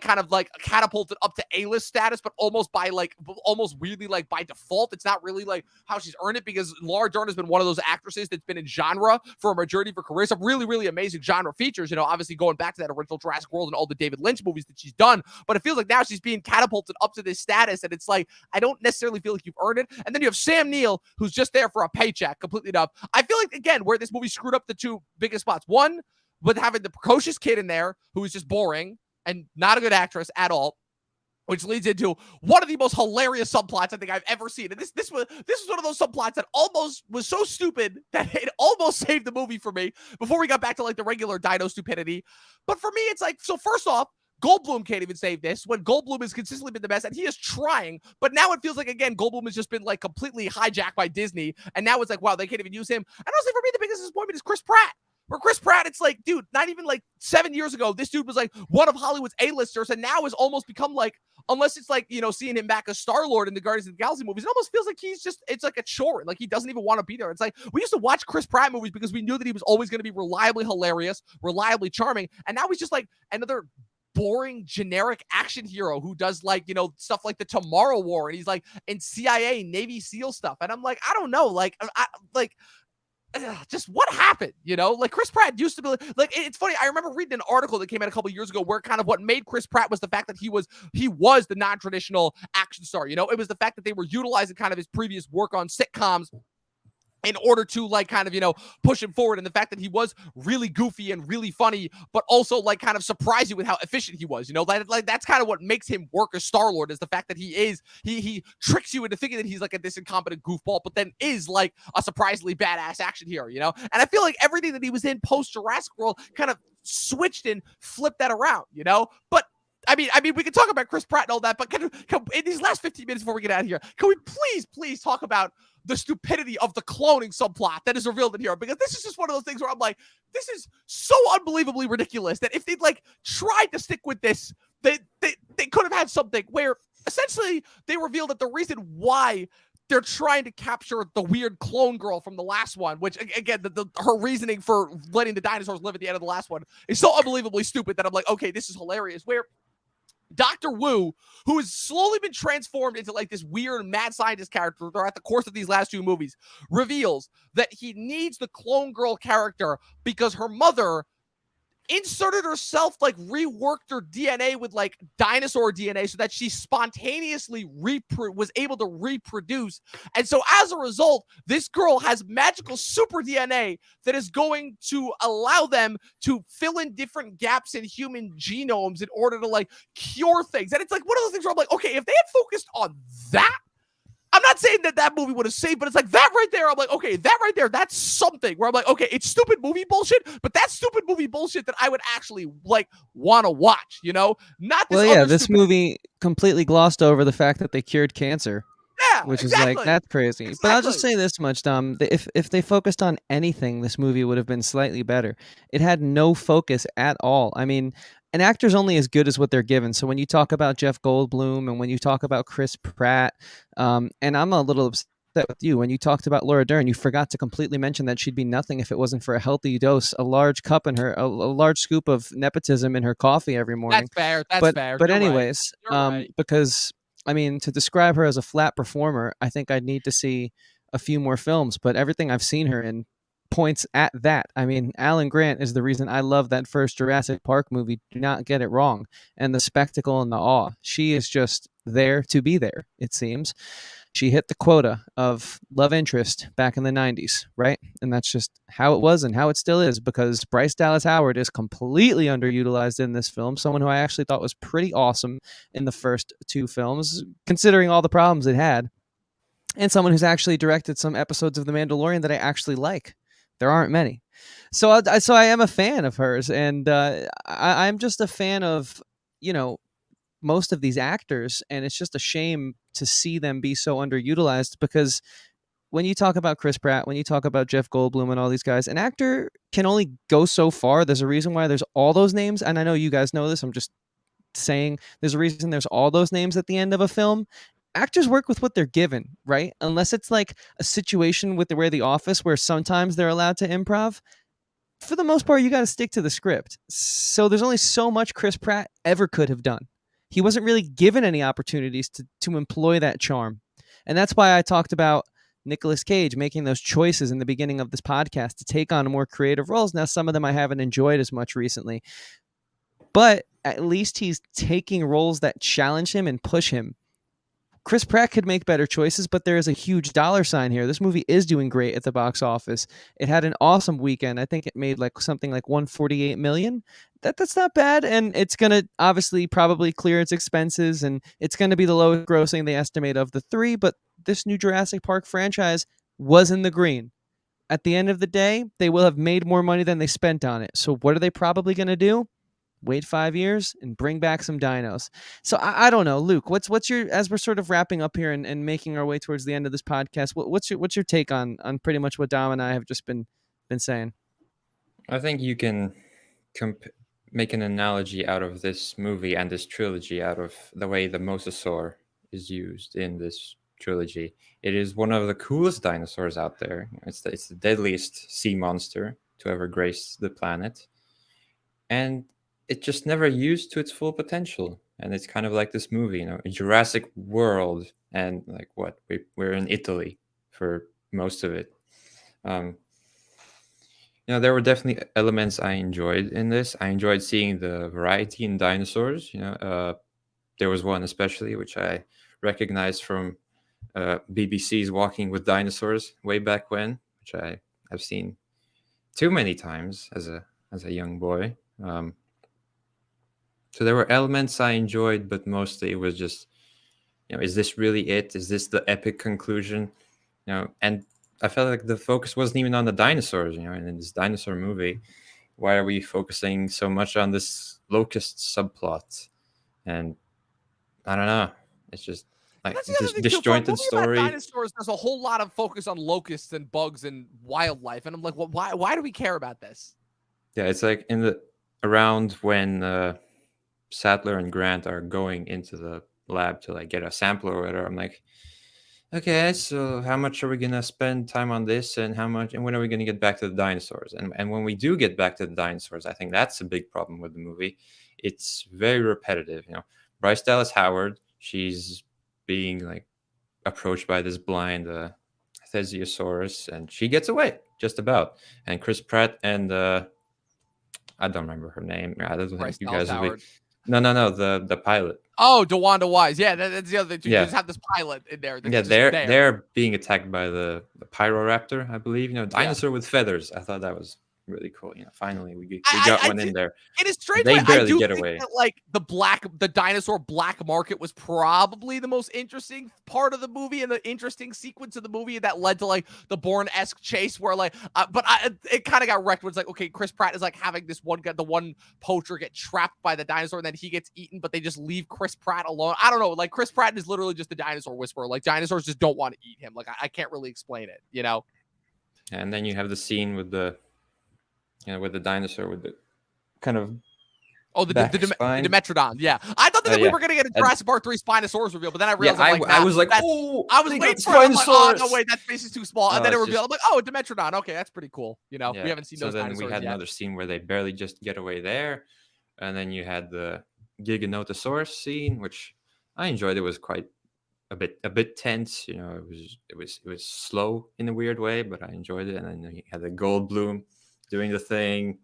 Speaker 1: kind of like catapulted up to A-list status, but almost weirdly like by default. It's not really like how she's earned it, because Laura Dern has been one of those actresses that's been in genre for a majority of her career. Some really, really amazing genre features, you know, obviously going back to that original Jurassic World and all the David Lynch movies that she's done. But it feels like now she's being catapulted up to this status, and it's like, I don't necessarily feel like you've earned it. And then you have Sam Neill, who's just there for a paycheck, completely enough. I feel like, again, where this movie screwed up the two biggest spots. One, with having the precocious kid in there who is just boring and not a good actress at all, which leads into one of the most hilarious subplots I think I've ever seen. And this was one of those subplots that almost was so stupid that it almost saved the movie for me before we got back to like the regular dino stupidity. But for me, it's like, so first off, Goldblum can't even save this when Goldblum has consistently been the best, and he is trying, but now it feels like, again, Goldblum has just been like completely hijacked by Disney, and now it's like, wow, they can't even use him. And honestly, for me, the biggest disappointment is Chris Pratt. For Chris Pratt, it's like, dude, not even like 7 years ago, this dude was like one of Hollywood's A-listers, and now has almost become like, unless it's like, you know, seeing him back as Star-Lord in the Guardians of the Galaxy movies, it almost feels like it's like a chore. Like, he doesn't even want to be there. It's like, we used to watch Chris Pratt movies because we knew that he was always going to be reliably hilarious, reliably charming, and now he's just like another boring, generic action hero who does like, you know, stuff like the Tomorrow War, and he's like in CIA, Navy SEAL stuff. And I'm like, I don't know, just what happened, you know? Like, Chris Pratt used to be like, it's funny, I remember reading an article that came out a couple years ago where kind of what made Chris Pratt was the fact that he was the non-traditional action star, you know? It was the fact that they were utilizing kind of his previous work on sitcoms in order to like kind of, you know, push him forward. And the fact that he was really goofy and really funny, but also like kind of surprise you with how efficient he was, you know, like that's kind of what makes him work as Star-Lord, is the fact that he tricks you into thinking that he's like this incompetent goofball, but then is like a surprisingly badass action hero, you know? And I feel like everything that he was in post Jurassic World kind of switched and flipped that around, you know? But I mean, we can talk about Chris Pratt and all that, but can in these last 15 minutes before we get out of here, can we please talk about the stupidity of the cloning subplot that is revealed in here? Because this is just one of those things where I'm like, this is so unbelievably ridiculous that if they'd like tried to stick with this, they could have had something where essentially they revealed that the reason why they're trying to capture the weird clone girl from the last one, which again, her reasoning for letting the dinosaurs live at the end of the last one is so unbelievably stupid that I'm like, okay, this is hilarious. Where Dr. Wu, who has slowly been transformed into like this weird mad scientist character throughout the course of these last two movies, reveals that he needs the clone girl character because her mother inserted herself, like reworked her DNA with like dinosaur DNA so that she spontaneously was able to reproduce. And so as a result, this girl has magical super DNA that is going to allow them to fill in different gaps in human genomes in order to like cure things. And it's like one of those things where I'm like, okay, if they had focused on that, I'm not saying that movie would have saved, but it's like that right there. I'm like, okay, that right there, that's something where I'm like, okay, it's stupid movie bullshit, but that's stupid movie bullshit that I would actually like want to watch, you know? Not this. Well,
Speaker 2: yeah, this movie completely glossed over the fact that they cured cancer.
Speaker 1: Yeah,
Speaker 2: which
Speaker 1: exactly.
Speaker 2: is like, that's crazy. Exactly. But I'll just say this much, Dom. If they focused on anything, this movie would have been slightly better. It had no focus at all. I mean, an actor's only as good as what they're given. So when you talk about Jeff Goldblum and when you talk about Chris Pratt, and I'm a little upset with you, when you talked about Laura Dern, you forgot to completely mention that she'd be nothing if it wasn't for a healthy dose, a large cup in her, a large scoop of nepotism in her coffee every morning.
Speaker 1: That's fair. That's fair.
Speaker 2: But
Speaker 1: You're
Speaker 2: anyways,
Speaker 1: right.
Speaker 2: because I mean, to describe her as a flat performer, I think I'd need to see a few more films, but everything I've seen her in points at that. I mean, Alan Grant is the reason I love that first Jurassic Park movie. Do not get it wrong. And the spectacle and the awe. She is just there to be there, it seems. She hit the quota of love interest back in the 90s, right? And that's just how it was and how it still is, because Bryce Dallas Howard is completely underutilized in this film, someone who I actually thought was pretty awesome in the first two films, considering all the problems it had, and someone who's actually directed some episodes of The Mandalorian that I actually like. There aren't many. So I am a fan of hers, and I'm just a fan of, most of these actors, and it's just a shame to see them be so underutilized, because when you talk about Chris Pratt, when you talk about Jeff Goldblum and all these guys, an actor can only go so far. There's a reason why there's all those names, and I know you guys know this. I'm just saying there's a reason there's all those names at the end of a film. Actors work with what they're given, right? Unless it's like a situation with where The Office, where sometimes they're allowed to improv. For the most part, you got to stick to the script. So there's only so much Chris Pratt ever could have done. He wasn't really given any opportunities to employ that charm. And that's why I talked about Nicolas Cage making those choices in the beginning of this podcast to take on more creative roles. Now, some of them I haven't enjoyed as much recently, but at least he's taking roles that challenge him and push him. Chris Pratt could make better choices, but there is a huge dollar sign here. This movie is doing great at the box office. It had an awesome weekend. I think it made like something like 148 million. That's not bad, and it's going to obviously probably clear its expenses, and it's going to be the lowest grossing they estimate of the three, but this new Jurassic Park franchise was in the green. At the end of the day, they will have made more money than they spent on it. So what are they probably going to do? Wait 5 years and bring back some dinos. So I don't know, Luke. What's your, as we're sort of wrapping up here and making our way towards the end of this podcast? What's your take on pretty much what Dom and I have just been saying?
Speaker 3: I think you can make an analogy out of this movie and this trilogy out of the way the mosasaur is used in this trilogy. It is one of the coolest dinosaurs out there. It's the deadliest sea monster to ever grace the planet, and it just never used to its full potential. And it's kind of like this movie, in Jurassic World, and like we're in Italy for most of it. There were definitely elements I enjoyed in this. I enjoyed seeing the variety in dinosaurs. There was one especially which I recognized from BBC's Walking with Dinosaurs way back when, which I've seen too many times as a young boy. So there were elements I enjoyed, but mostly it was just, is this really it? Is this the epic conclusion? And I felt like the focus wasn't even on the dinosaurs, and in this dinosaur movie, why are we focusing so much on this locust subplot? And I don't know. It's just like this disjointed story.
Speaker 1: About dinosaurs, there's a whole lot of focus on locusts and bugs and wildlife. And I'm like, well, why do we care about this?
Speaker 3: Yeah, it's like around when Sadler and Grant are going into the lab to like get a sample or whatever. I'm like, okay, so how much are we gonna spend time on this, and when are we gonna get back to the dinosaurs? And when we do get back to the dinosaurs, I think that's a big problem with the movie. It's very repetitive. Bryce Dallas Howard, she's being like approached by this blind Thesiosaurus, and she gets away just about. And Chris Pratt and I don't remember her name. I don't think you guys will be. No, the pilot.
Speaker 1: Oh, DeWanda Wise. Yeah, that's the other thing. You just have this pilot in there.
Speaker 3: Yeah, they're being attacked by the Pyroraptor, I believe. Dinosaur with feathers. I thought that was really cool. Finally we got one in there.
Speaker 1: It is strange.
Speaker 3: They barely
Speaker 1: I do
Speaker 3: get
Speaker 1: think
Speaker 3: away.
Speaker 1: That, like the dinosaur black market was probably the most interesting part of the movie and the interesting sequence of the movie that led to like the Bourne-esque chase where it kind of got wrecked. Where it's like, okay, Chris Pratt is like having this one guy, the one poacher, get trapped by the dinosaur and then he gets eaten, but they just leave Chris Pratt alone. I don't know. Like Chris Pratt is literally just the dinosaur whisperer. Like dinosaurs just don't want to eat him. Like I can't really explain it.
Speaker 3: And then you have the scene with the dinosaur with the kind of
Speaker 1: the Dimetrodon. Yeah, I thought that we were gonna get a Jurassic Park 3 Spinosaurus reveal, but then I realized
Speaker 3: I was like,
Speaker 1: I was waiting for it. Like, oh no, wait, that space is too small. And then it revealed. I'm like, oh, a Dimetrodon. Okay, that's pretty cool. We haven't seen those dinosaurs yet. So then we had
Speaker 3: another scene where they barely just get away there, and then you had the Giganotosaurus scene, which I enjoyed. It was quite a bit tense. It was slow in a weird way, but I enjoyed it. And then you had the Goldblum doing the thing.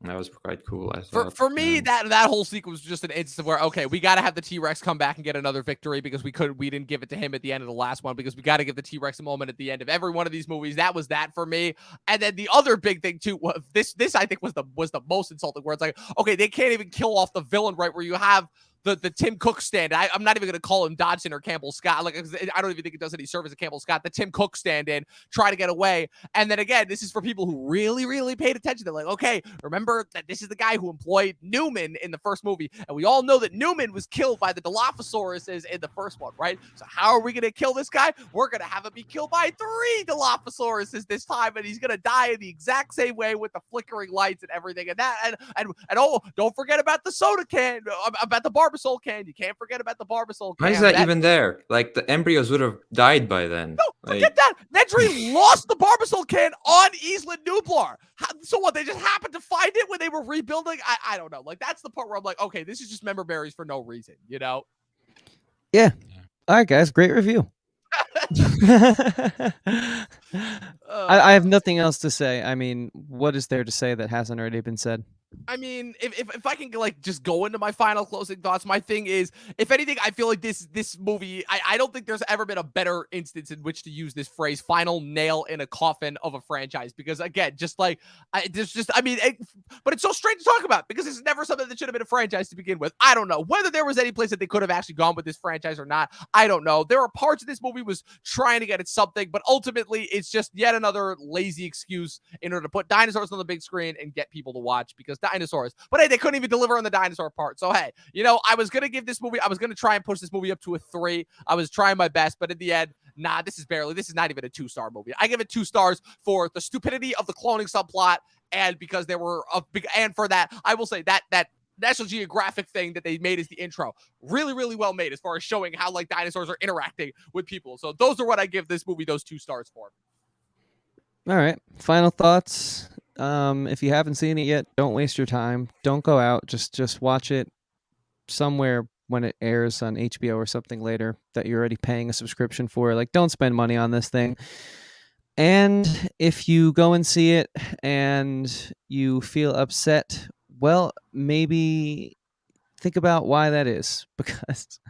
Speaker 3: That was quite cool, I thought.
Speaker 1: For me, that whole sequence was just an instance where, okay, we got to have the T-Rex come back and get another victory because we didn't give it to him at the end of the last one, because we got to give the T-Rex a moment at the end of every one of these movies. That was that for me. And then the other big thing too, this I think was the most insulting, where it's like, okay, they can't even kill off the villain, right? Where you have the Tim Cook stand. I'm not even going to call him Dodson or Campbell Scott. Like, I don't even think it does any service to Campbell Scott. The Tim Cook stand in, try to get away. And then again, this is for people who really, really paid attention. They're like, okay, remember that this is the guy who employed Newman in the first movie. And we all know that Newman was killed by the Dilophosauruses in the first one, right? So how are we going to kill this guy? We're going to have him be killed by 3 Dilophosauruses this time. And he's going to die in the exact same way with the flickering lights and everything. And oh, don't forget about the soda can, about the Barbasol can. You can't forget about the Barbasol can.
Speaker 3: Why is that even there? Like, the embryos would have died by then.
Speaker 1: No, forget that. Nedry lost the Barbasol can on Isla Nublar. So what? They just happened to find it when they were rebuilding? I don't know. Like, that's the part where I'm like, okay, this is just member berries for no reason, you know?
Speaker 2: Yeah. All right, guys. Great review. I have nothing else to say. I mean, what is there to say that hasn't already been said?
Speaker 1: I mean, if I can like just go into my final closing thoughts, my thing is, if anything, I feel like this movie, I don't think there's ever been a better instance in which to use this phrase, final nail in a coffin of a franchise. Because again, just like, but it's so strange to talk about because it's never something that should have been a franchise to begin with. I don't know whether there was any place that they could have actually gone with this franchise or not. I don't know. There are parts of this movie was trying to get at something, but ultimately it's just yet another lazy excuse in order to put dinosaurs on the big screen and get people to watch because dinosaurs. But hey, they couldn't even deliver on the dinosaur part. So hey, I was gonna give this movie, I was gonna try and push this movie up to a 3. I was trying my best, but in the end, nah, this is not even a 2-star movie. I give it 2 stars for the stupidity of the cloning subplot, and because there were and for that, I will say that National Geographic thing that they made as the intro, really, really well made as far as showing how like dinosaurs are interacting with people. So those are what I give this movie those 2 stars for.
Speaker 2: All right. Final thoughts. If you haven't seen it yet, don't waste your time. Don't go out. Just watch it somewhere when it airs on HBO or something later that you're already paying a subscription for. Like, don't spend money on this thing. And if you go and see it and you feel upset, well, maybe think about why that is, because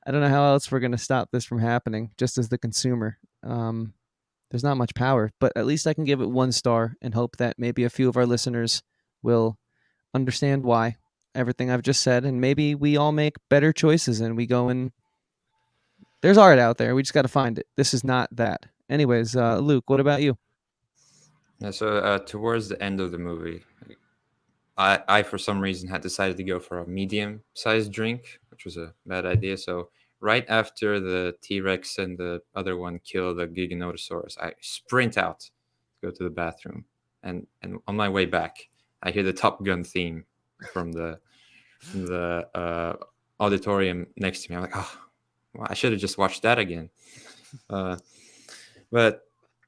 Speaker 2: I don't know how else we're going to stop this from happening just as the consumer. There's not much power, but at least I can give it 1 star and hope that maybe a few of our listeners will understand why everything I've just said, and maybe we all make better choices and we go and there's art out there. We just got to find it. This is not that. Anyways, Luke, what about you?
Speaker 3: Yeah, so towards the end of the movie, I for some reason had decided to go for a medium-sized drink, which was a bad idea. So right after the T-Rex and the other one kill the Giganotosaurus, I sprint out to go to the bathroom. And on my way back, I hear the Top Gun theme from the auditorium next to me. I'm like, oh, well, I should have just watched that again. But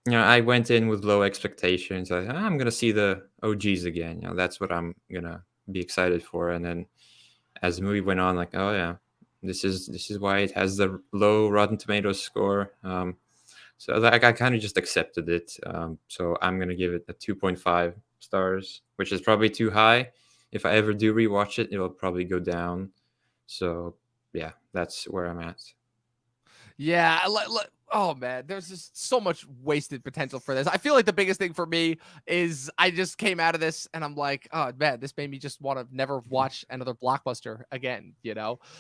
Speaker 3: I went in with low expectations. I'm gonna see the OGs again. That's what I'm gonna be excited for. And then as the movie went on, like, oh yeah, this is why it has the low Rotten Tomatoes score. So I kind of just accepted it. So I'm gonna give it a 2.5 stars, which is probably too high. If I ever do rewatch it, it'll probably go down. So yeah, that's where I'm at.
Speaker 1: Yeah, oh man, there's just so much wasted potential for this. I feel like the biggest thing for me is I just came out of this and I'm like, oh man, this made me just want to never watch another blockbuster again,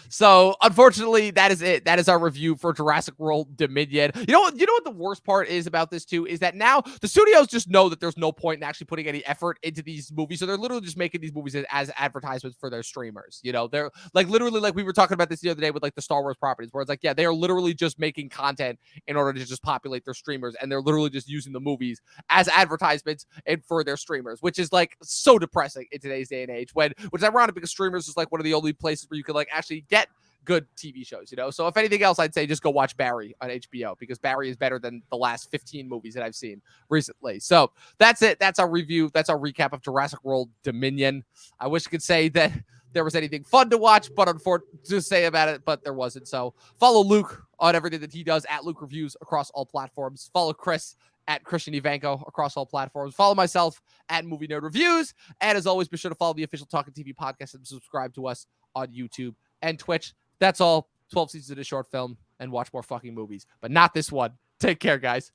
Speaker 1: So unfortunately, that is it. That is our review for Jurassic World Dominion. You know what the worst part is about this too is that now the studios just know that there's no point in actually putting any effort into these movies, so they're literally just making these movies as advertisements for their streamers. They're like literally, like we were talking about this the other day with like the Star Wars properties, where it's like, yeah, they are literally just making content in order to just populate their streamers, and they're literally just using the movies as advertisements and for their streamers, which is like so depressing in today's day and age, which is ironic because streamers is like one of the only places where you can like actually get good TV shows, So if anything else, I'd say just go watch Barry on HBO, because Barry is better than the last 15 movies that I've seen recently. So that's it. That's our review. That's our recap of Jurassic World Dominion. I wish I could say that there was anything fun to watch, but to say about it, but there wasn't. So follow Luke on everything that he does at Luke Reviews across all platforms. Follow Chris at Christian Ivanko across all platforms. Follow myself at Movie Nerd Reviews. And as always, be sure to follow the official Talking TV podcast and subscribe to us on YouTube and Twitch. That's all. 12 seasons of a short film and watch more fucking movies, but not this one. Take care, guys.